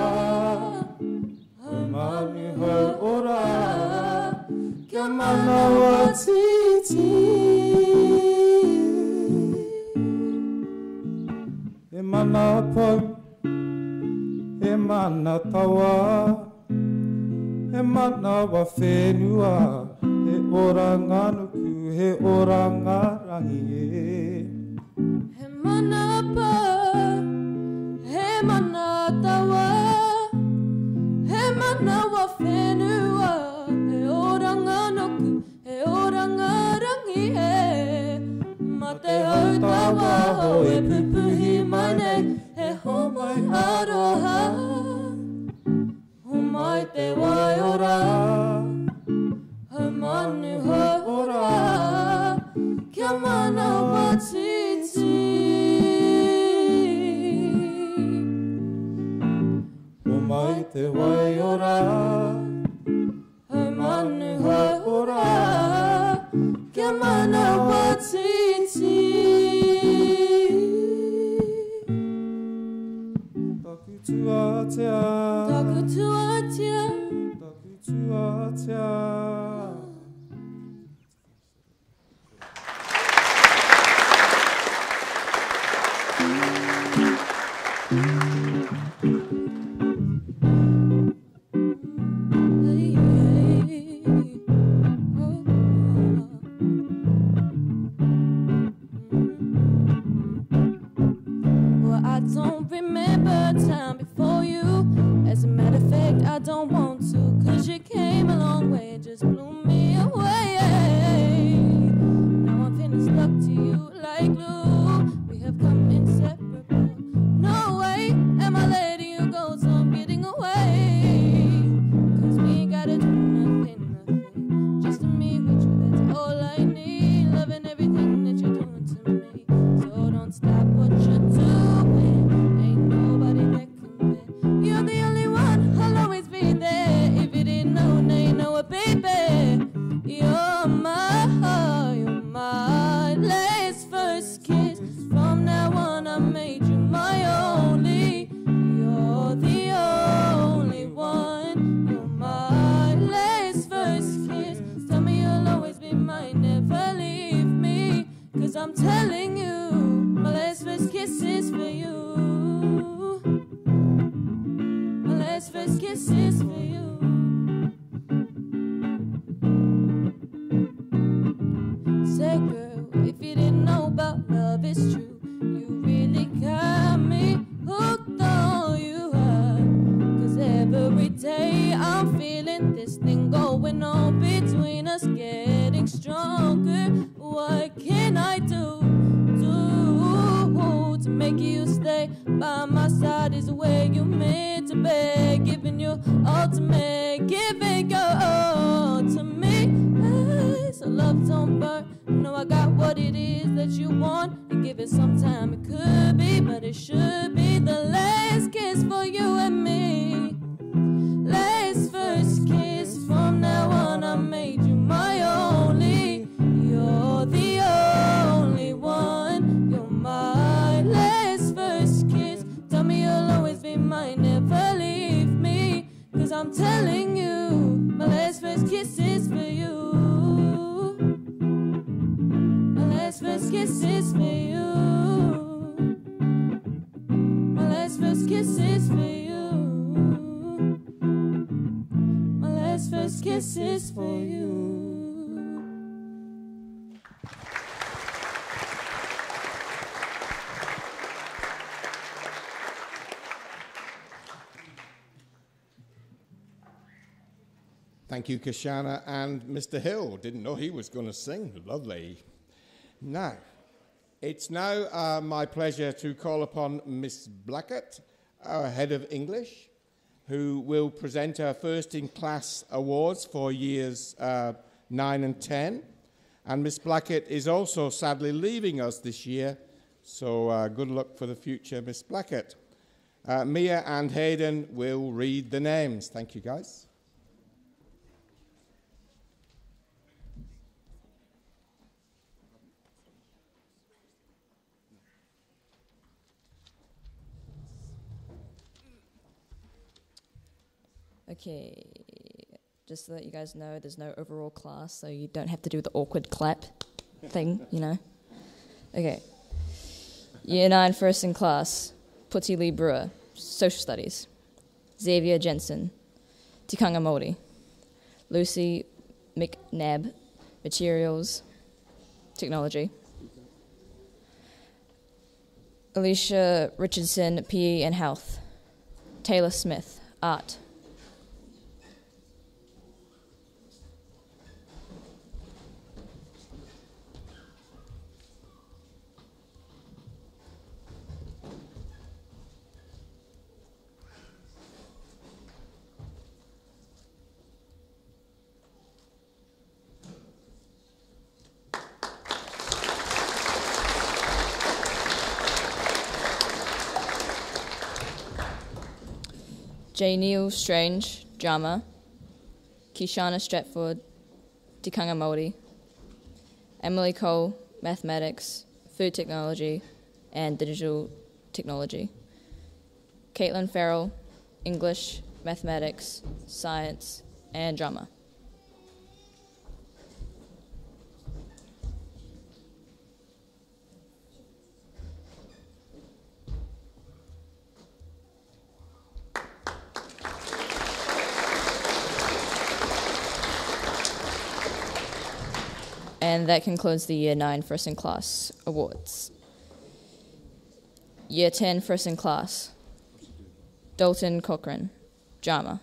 o manu hau ora, kia mana wa titi. E mana pau, e mana tawa, e mana wa whenua, e ora nganuku. He ora ngā rangi e. He mana pa, he mana tawa, he mana wa whenua, he ora ngā noku, he ora ngā rangi e. Ma te hau tawa ho e pupuhi mai nei, he ho mai aroha. Ho mai te wai ora, he manu hau ora. Kia mana wa titi. O mai te wai ora, he manu hau ora. Kia mana wa titi. Taku tuatea, taku tuatea, taku tuatea. I don't remember time before you. As a matter of fact, I don't want to, 'cause you came a long way, just blew me away. Now I'm feeling stuck to you like glue. We have come inseparable. No way am I letting you go, so I'm getting away. 'Cause we ain't gotta do nothing, just to meet with you, that's all I need. Loving everything that you're doing to me, so don't stop what you're doing. You're the only one, I'll always be there. If you didn't know, now you know it, baby. You're my last first kiss. From now on, I made you my only. You're the only one. You're my last first kiss. Tell me you'll always be mine, never leave me. 'Cause I'm telling you, my last first kiss is for you. Last first kiss is for you. Say, girl, if you didn't know about love, it's true. You really got me hooked on you. 'Cause every day I'm feeling this thing going on between us, getting stronger. What can I do to make you stay by my side? Is the way you meant to be, giving you ultimate, giving your all to me. Hey, so love don't burn, no, I I got what it is that you want, and give it some time. It could be, but it should be the last kiss for you and me. Last first kiss. From now on, I made you my only. You're the only one. You're my last first kiss. Tell me you'll always be mine, never leave me. 'Cause I'm telling you, my last first kiss is for you. My last first kiss is for you. My last first kiss is for you. My last first kiss is for you. Thank you, Kashana. And Mr. Hill, didn't know he was going to sing. Lovely. Now, it's now my pleasure to call upon Miss Blackett, our head of English, who will present her first in class awards for years 9 and 10. And Miss Blackett is also sadly leaving us this year, so good luck for the future, Miss Blackett. Mia and Hayden will read the names. Thank you, guys. Okay, just so that you guys know, there's no overall class, so you don't have to do the awkward clap thing, you know. Okay. Year 9, first in class, Puti Lee Brewer, Social Studies. Xavier Jensen, Tikanga Māori. Lucy McNabb, Materials, Technology. Alicia Richardson, PE and Health. Taylor Smith, Art. J. Neil Strange, Drama. Kishana Stratford, Tikanga Māori. Emily Cole, Mathematics, Food Technology, and Digital Technology. Caitlin Farrell, English, Mathematics, Science, and Drama. And that concludes the Year 9 First in Class awards. Year 10 First in Class. Dalton Cochran, Drama.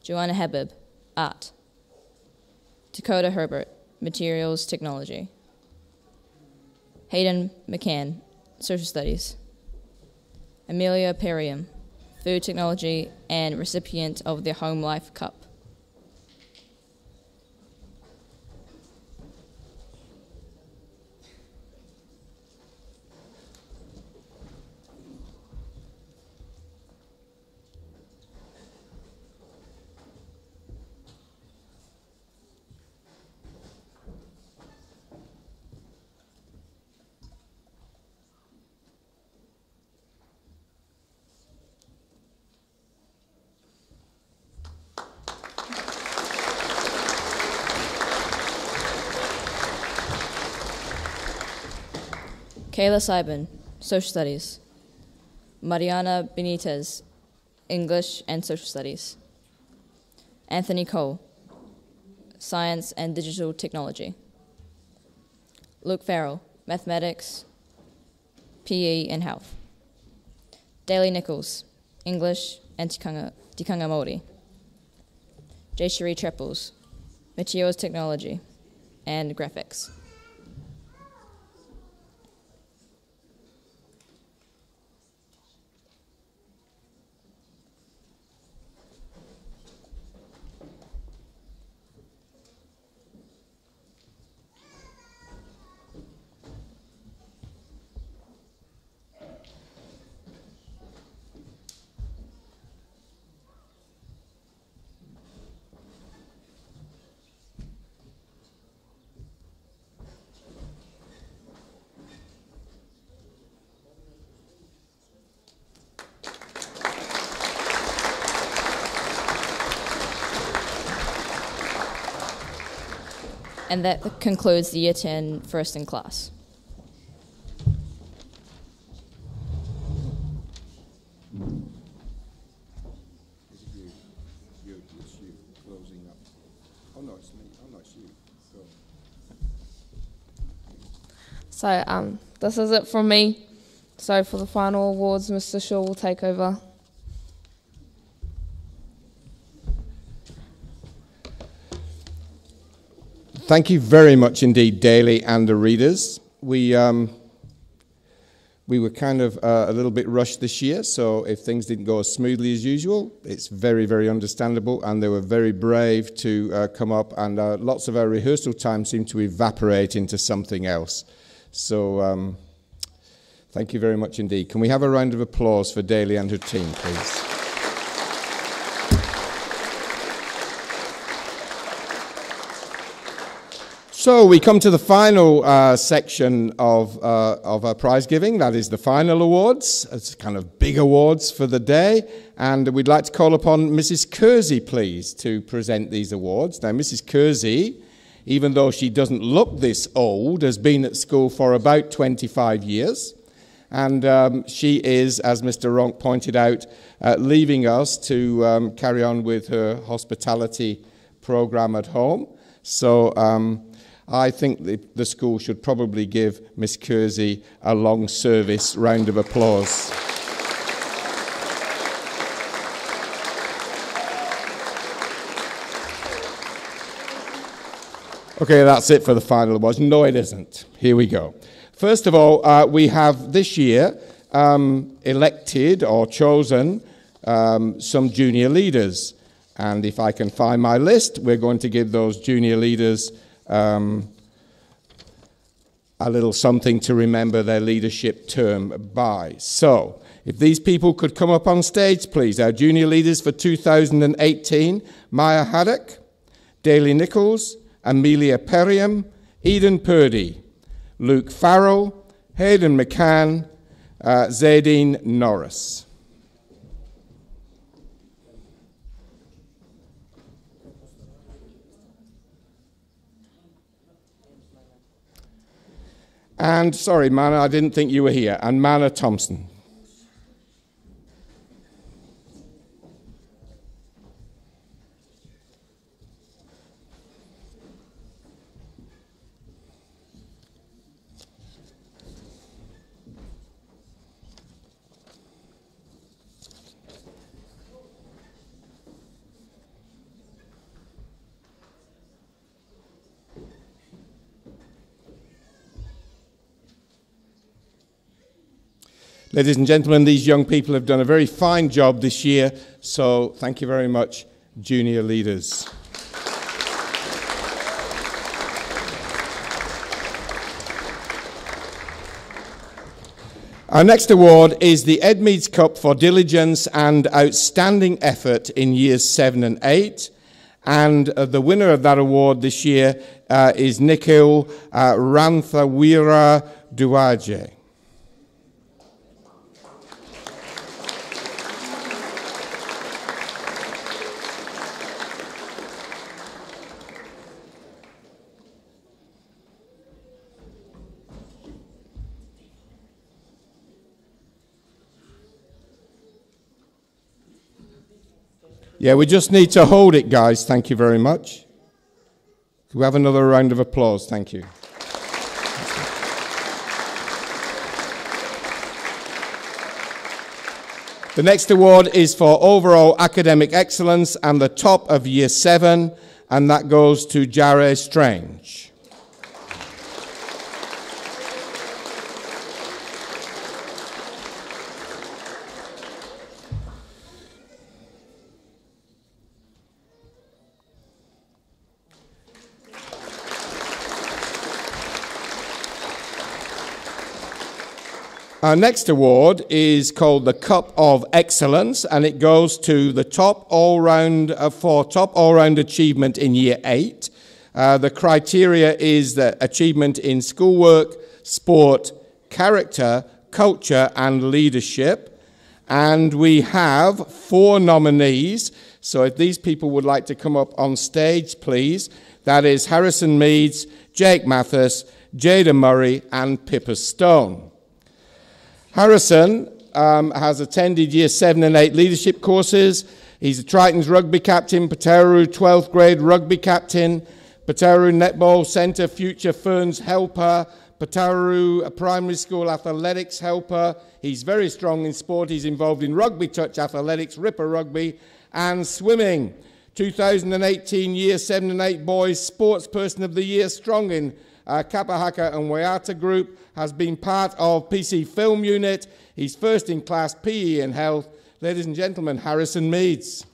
Joanna Habib, Art. Dakota Herbert, Materials Technology. Hayden McCann, Social Studies. Amelia Perriam, Food Technology and recipient of the Home Life Cup. Kayla Seiben, Social Studies. Mariana Benitez, English and Social Studies. Anthony Cole, Science and Digital Technology. Luke Farrell, Mathematics, PE and Health. Daly Nichols, English and Tikanga Māori. J. Cherie Trepples, Materials Technology and Graphics. And that concludes the Year 10 First in Class. So this is it from me. So for the final awards, Mr. Shaw will take over. Thank you very much indeed, Daly and the readers. We were kind of a little bit rushed this year, so if things didn't go as smoothly as usual, it's very, very understandable, and they were very brave to come up, and lots of our rehearsal time seemed to evaporate into something else. So thank you very much indeed. Can we have a round of applause for Daly and her team, please? So we come to the final section of our prize giving. That is the final awards. It's kind of big awards for the day. And we'd like to call upon Mrs. Kersey, please, to present these awards. Now, Mrs. Kersey, even though she doesn't look this old, has been at school for about 25 years. And she is, as Mr. Ronk pointed out, leaving us to carry on with her hospitality program at home. So I think the school should probably give Miss Kersey a long service round of applause. Okay, that's it for the final awards. No, it isn't. Here we go. First of all, we have this year elected or chosen some junior leaders. And if I can find my list, we're going to give those junior leaders a little something to remember their leadership term by. So, if these people could come up on stage, please. Our junior leaders for 2018, Maya Haddock, Daly Nichols, Amelia Perriam, Eden Purdy, Luke Farrell, Hayden McCann, Zadine Norris. And, sorry, Mana, I didn't think you were here. And Mana Thompson. Ladies and gentlemen, these young people have done a very fine job this year, so thank you very much, junior leaders. Our next award is the Edmeads Cup for Diligence and Outstanding Effort in Years 7 and 8. And the winner of that award this year is Nikhil Ranthawira Duwaje. Yeah, we just need to hold it, guys. Thank you very much. Can we have another round of applause? Thank you. The next award is for overall academic excellence and the top of Year 7, and that goes to Jare Strange. Our next award is called the Cup of Excellence, and it goes to the top all-round achievement in Year 8. The criteria is the achievement in schoolwork, sport, character, culture, and leadership. And we have 4 nominees. So if these people would like to come up on stage, please. That is Harrison Meads, Jake Mathis, Jada Murray, and Pippa Stone. Harrison has attended Year 7 and 8 leadership courses. He's a Triton's rugby captain, Pateru 12th grade rugby captain, Pateru Netball Centre Future Ferns helper, Pateru Primary School athletics helper. He's very strong in sport. He's involved in rugby touch athletics, ripper rugby, and swimming. 2018 Year 7 and 8 Boys Sports Person of the Year, strong in Kapahaka and Waiata group, has been part of PC Film Unit. He's first in class PE and health. Ladies and gentlemen, Harrison Meads.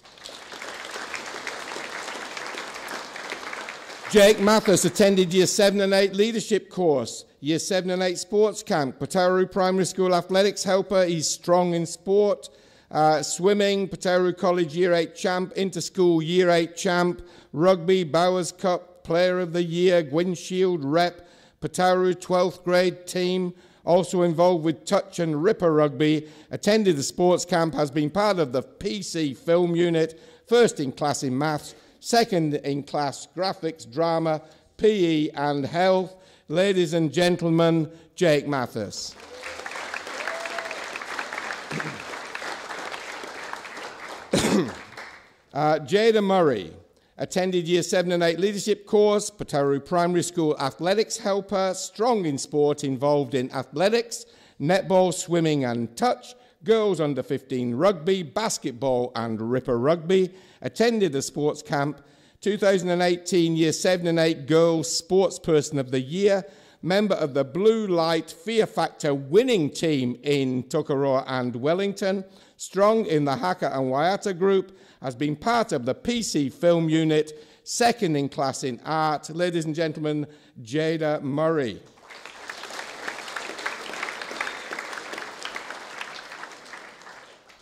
Jake Mathis attended Year 7 and 8 leadership course, Year 7 and 8 sports camp, Pateru Primary School athletics helper. He's strong in sport. Swimming, Pateru College Year 8 champ, Interschool Year 8 champ, rugby, Bowers Cup Player of the Year, Gwyn Shield rep, Pateru 12th grade team, also involved with touch and ripper rugby, attended the sports camp, has been part of the PC Film Unit, first in class in maths, second in class graphics, drama, PE and health. Ladies and gentlemen, Jake Mathis. Jada Murray attended Year 7 and 8 leadership course, Pateru Primary School athletics helper, strong in sport, involved in athletics, netball, swimming and touch, girls under 15 rugby, basketball and ripper rugby, attended the sports camp, 2018 Year 7 and 8 Girls Sports Person of the Year, member of the Blue Light Fear Factor winning team in Tokoroa and Wellington, strong in the Haka and Waiata group, has been part of the PC Film Unit, second in class in art. Ladies and gentlemen, Jada Murray.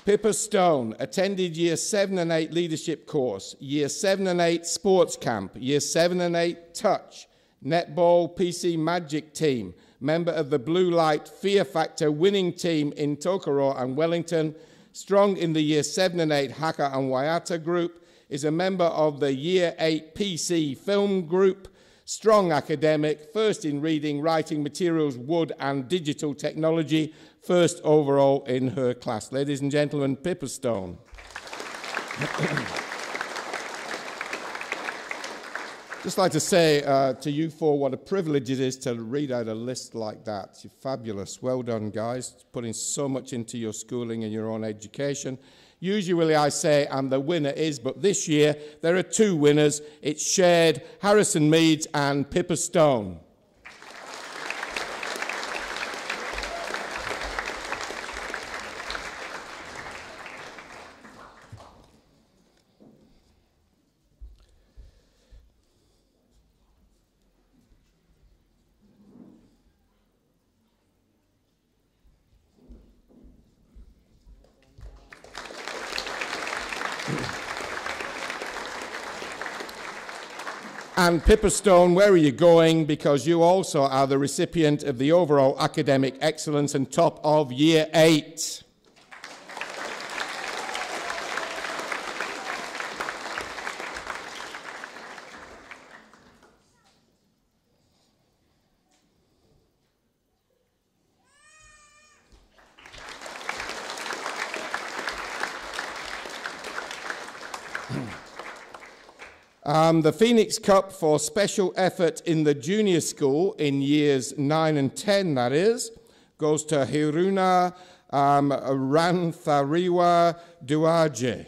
Pippa Stone attended Year 7 and 8 leadership course, Year 7 and 8 sports camp, Year 7 and 8 touch, netball PC Magic team, member of the Blue Light Fear Factor winning team in Tokoroa and Wellington, strong in the Year 7 and 8 Haka and Waiata group, is a member of the Year 8 PC Film group, strong academic, first in reading, writing, materials, wood and digital technology, first overall in her class. Ladies and gentlemen, Pippa Stone. Just like to say to you four what a privilege it is to read out a list like that. You're fabulous. Well done, guys. Putting so much into your schooling and your own education. Usually I say, and the winner is, but this year there are two winners. It's shared, Harrison Meads and Pippa Stone. And Pippa Stone, where are you going? Because you also are the recipient of the overall academic excellence and top of Year 8. The Phoenix Cup for special effort in the junior school in years 9 and 10, that is, goes to Hiruna Ranthariwa Duaje.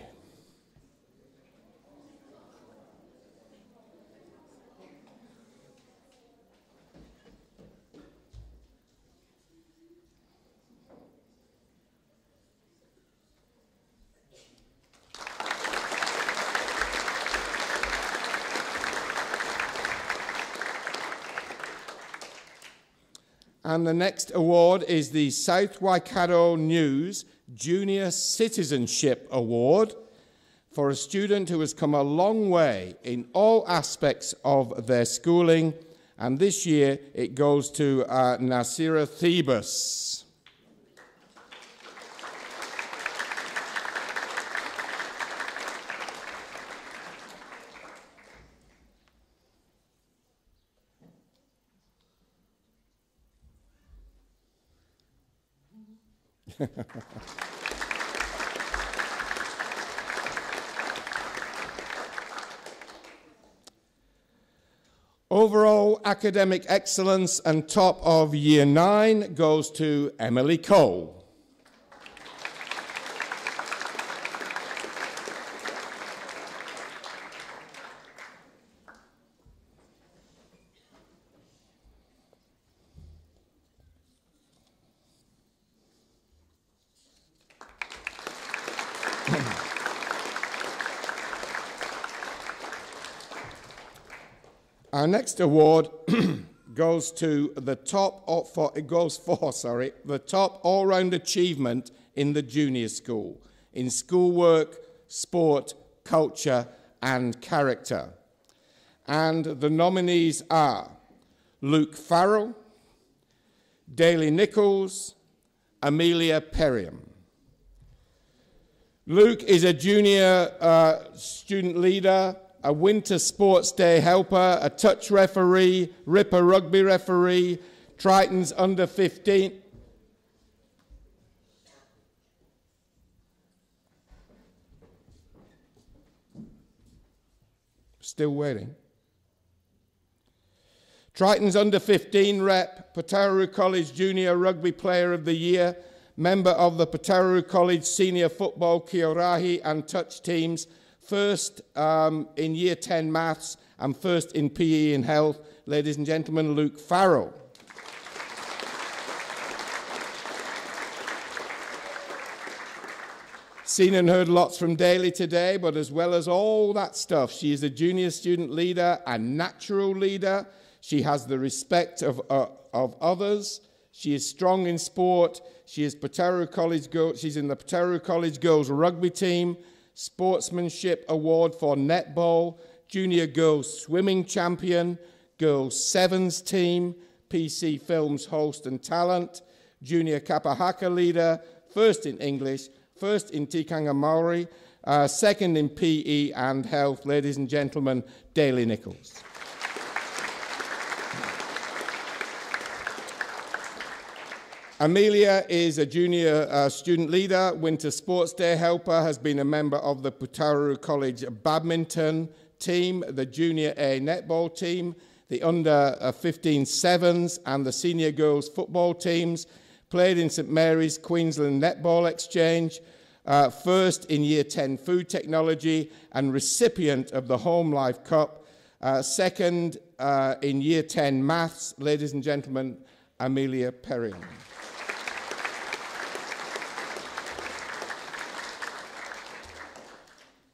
And the next award is the South Waikato News Junior Citizenship Award for a student who has come a long way in all aspects of their schooling. And this year it goes to Nasira Thebus. Overall academic excellence and top of Year 9 goes to Emily Cole. Our next award goes to the top the top all-round achievement in the junior school in schoolwork, sport, culture, and character. And the nominees are Luke Farrell, Daly Nichols, Amelia Perriam. Luke is a junior student leader, a winter sports day helper, a touch referee, Ripper rugby referee, Triton's under 15. Still waiting. Triton's under 15 rep, Potaroo College Junior Rugby Player of the Year, member of the Potaroo College Senior Football Kiorahi and touch teams, first in Year 10 Maths and first in PE and Health. Ladies and gentlemen, Luke Farrell. Seen and heard lots from Daly today, but as well as all that stuff, she is a junior student leader, a natural leader. She has the respect of others. She is strong in sport. She is Potaroo College she's in the Potaroo College Girls Rugby Team, Sportsmanship Award for Netball, Junior Girls Swimming Champion, Girls Sevens Team, PC Films Host and Talent, Junior Kapahaka Leader, first in English, first in Tikanga Maori, second in PE and Health. Ladies and gentlemen, Daly Nichols. Amelia is a junior student leader, winter sports day helper, has been a member of the Potaroo College badminton team, the junior A netball team, the under 15 sevens and the senior girls football teams, played in St Mary's Queensland Netball Exchange, first in Year 10 Food Technology and recipient of the Home Life Cup, second in Year 10 Maths. Ladies and gentlemen, Amelia Perriam.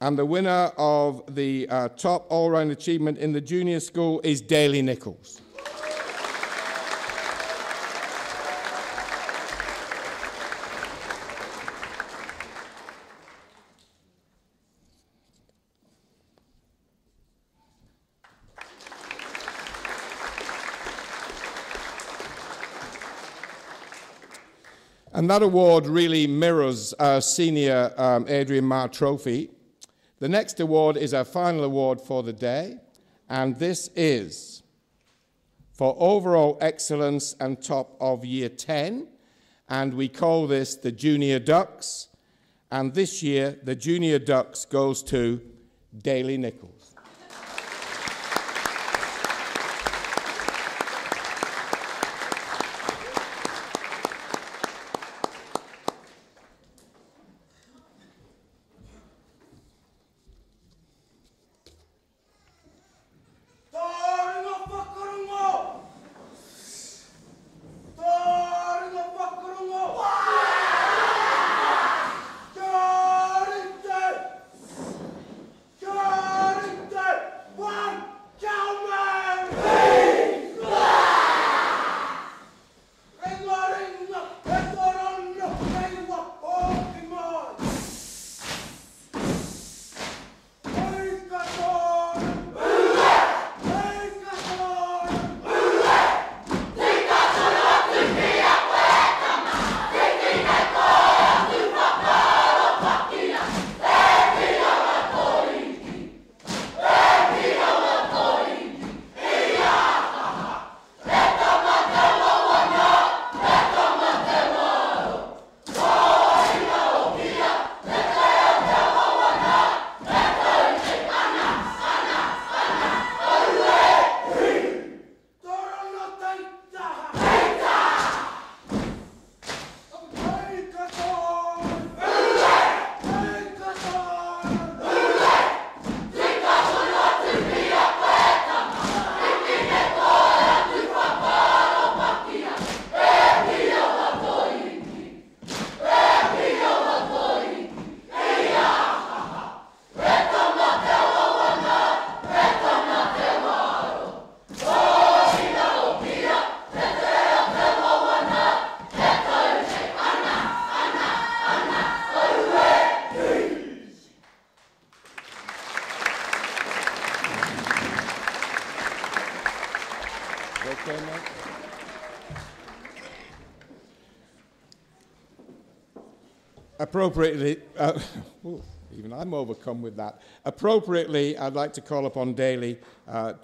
And the winner of the top all-round achievement in the junior school is Daly Nichols. And that award really mirrors our senior Adrian Marr Trophy. The next award is our final award for the day, and this is for overall excellence and top of Year 10, and we call this the Junior Ducks, and this year the Junior Ducks goes to Daly Nichols. Got it! Appropriately, even I'm overcome with that. Appropriately, I'd like to call upon Daly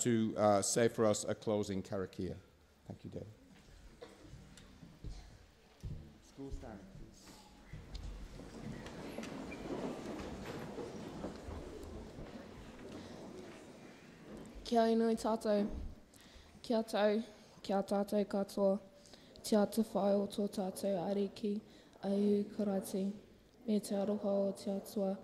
to say for us a closing karakia. Thank you, Daly. School stand, please. Kia inui tātou, kia tau, kia tātou katoa, te ata whae o tō tātou ariki, aihu karati, me te aroha o te atua,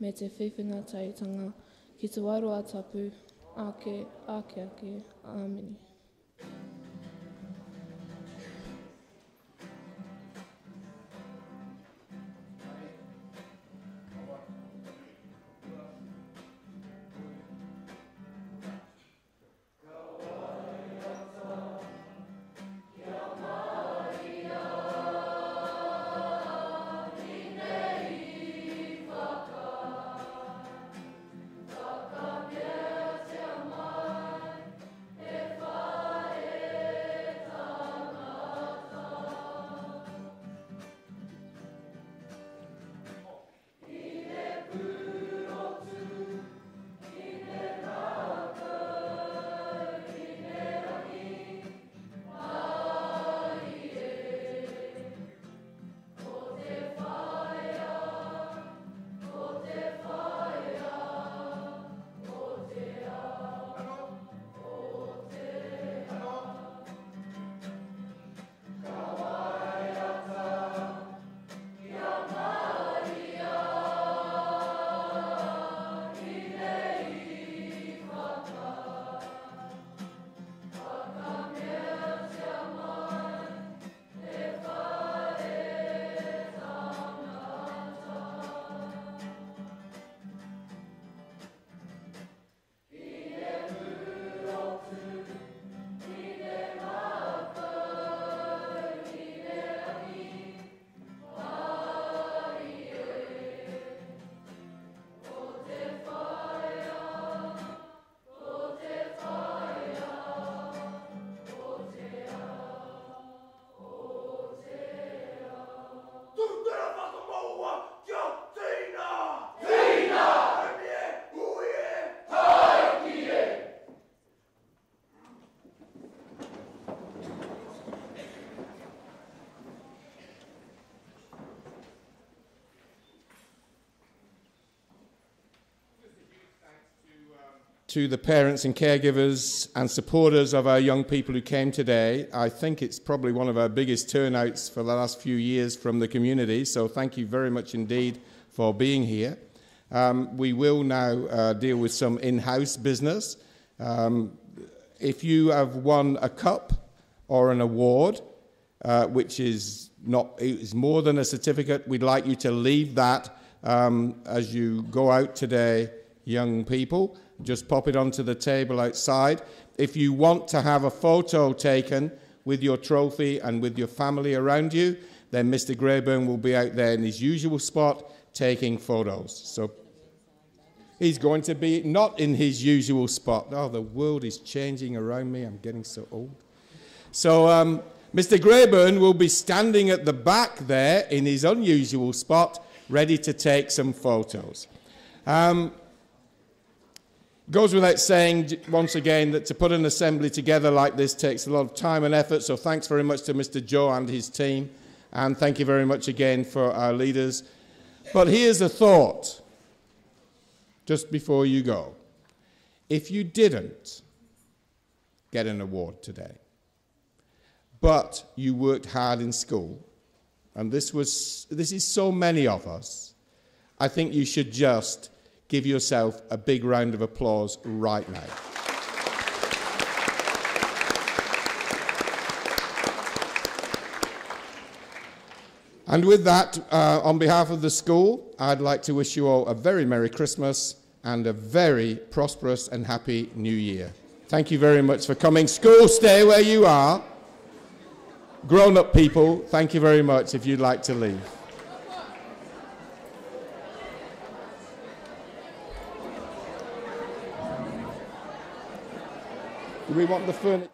me te whiwhinga tautanga, ki te wairua tapu, ake, āmini. To the parents and caregivers and supporters of our young people who came today. I think it's probably one of our biggest turnouts for the last few years from the community, so thank you very much indeed for being here. We will now deal with some in-house business. If you have won a cup or an award, which is more than a certificate, we'd like you to leave that as you go out today, young people. Just pop it onto the table outside. If you want to have a photo taken with your trophy and with your family around you, then Mr. Grayburn will be out there in his usual spot taking photos. So he's going to be not in his usual spot. Oh, the world is changing around me. I'm getting so old. So Mr. Grayburn will be standing at the back there in his unusual spot, ready to take some photos. Goes without saying, once again, that to put an assembly together like this takes a lot of time and effort, so thanks very much to Mr. Joe and his team, and thank you very much again for our leaders. But here's a thought, just before you go. If you didn't get an award today, but you worked hard in school, and this is so many of us, I think you should just give yourself a big round of applause right now. And with that, on behalf of the school, I'd like to wish you all a very Merry Christmas and a very prosperous and happy New Year. Thank you very much for coming. School, stay where you are. Grown-up people, thank you very much if you'd like to leave. Do we want the furniture?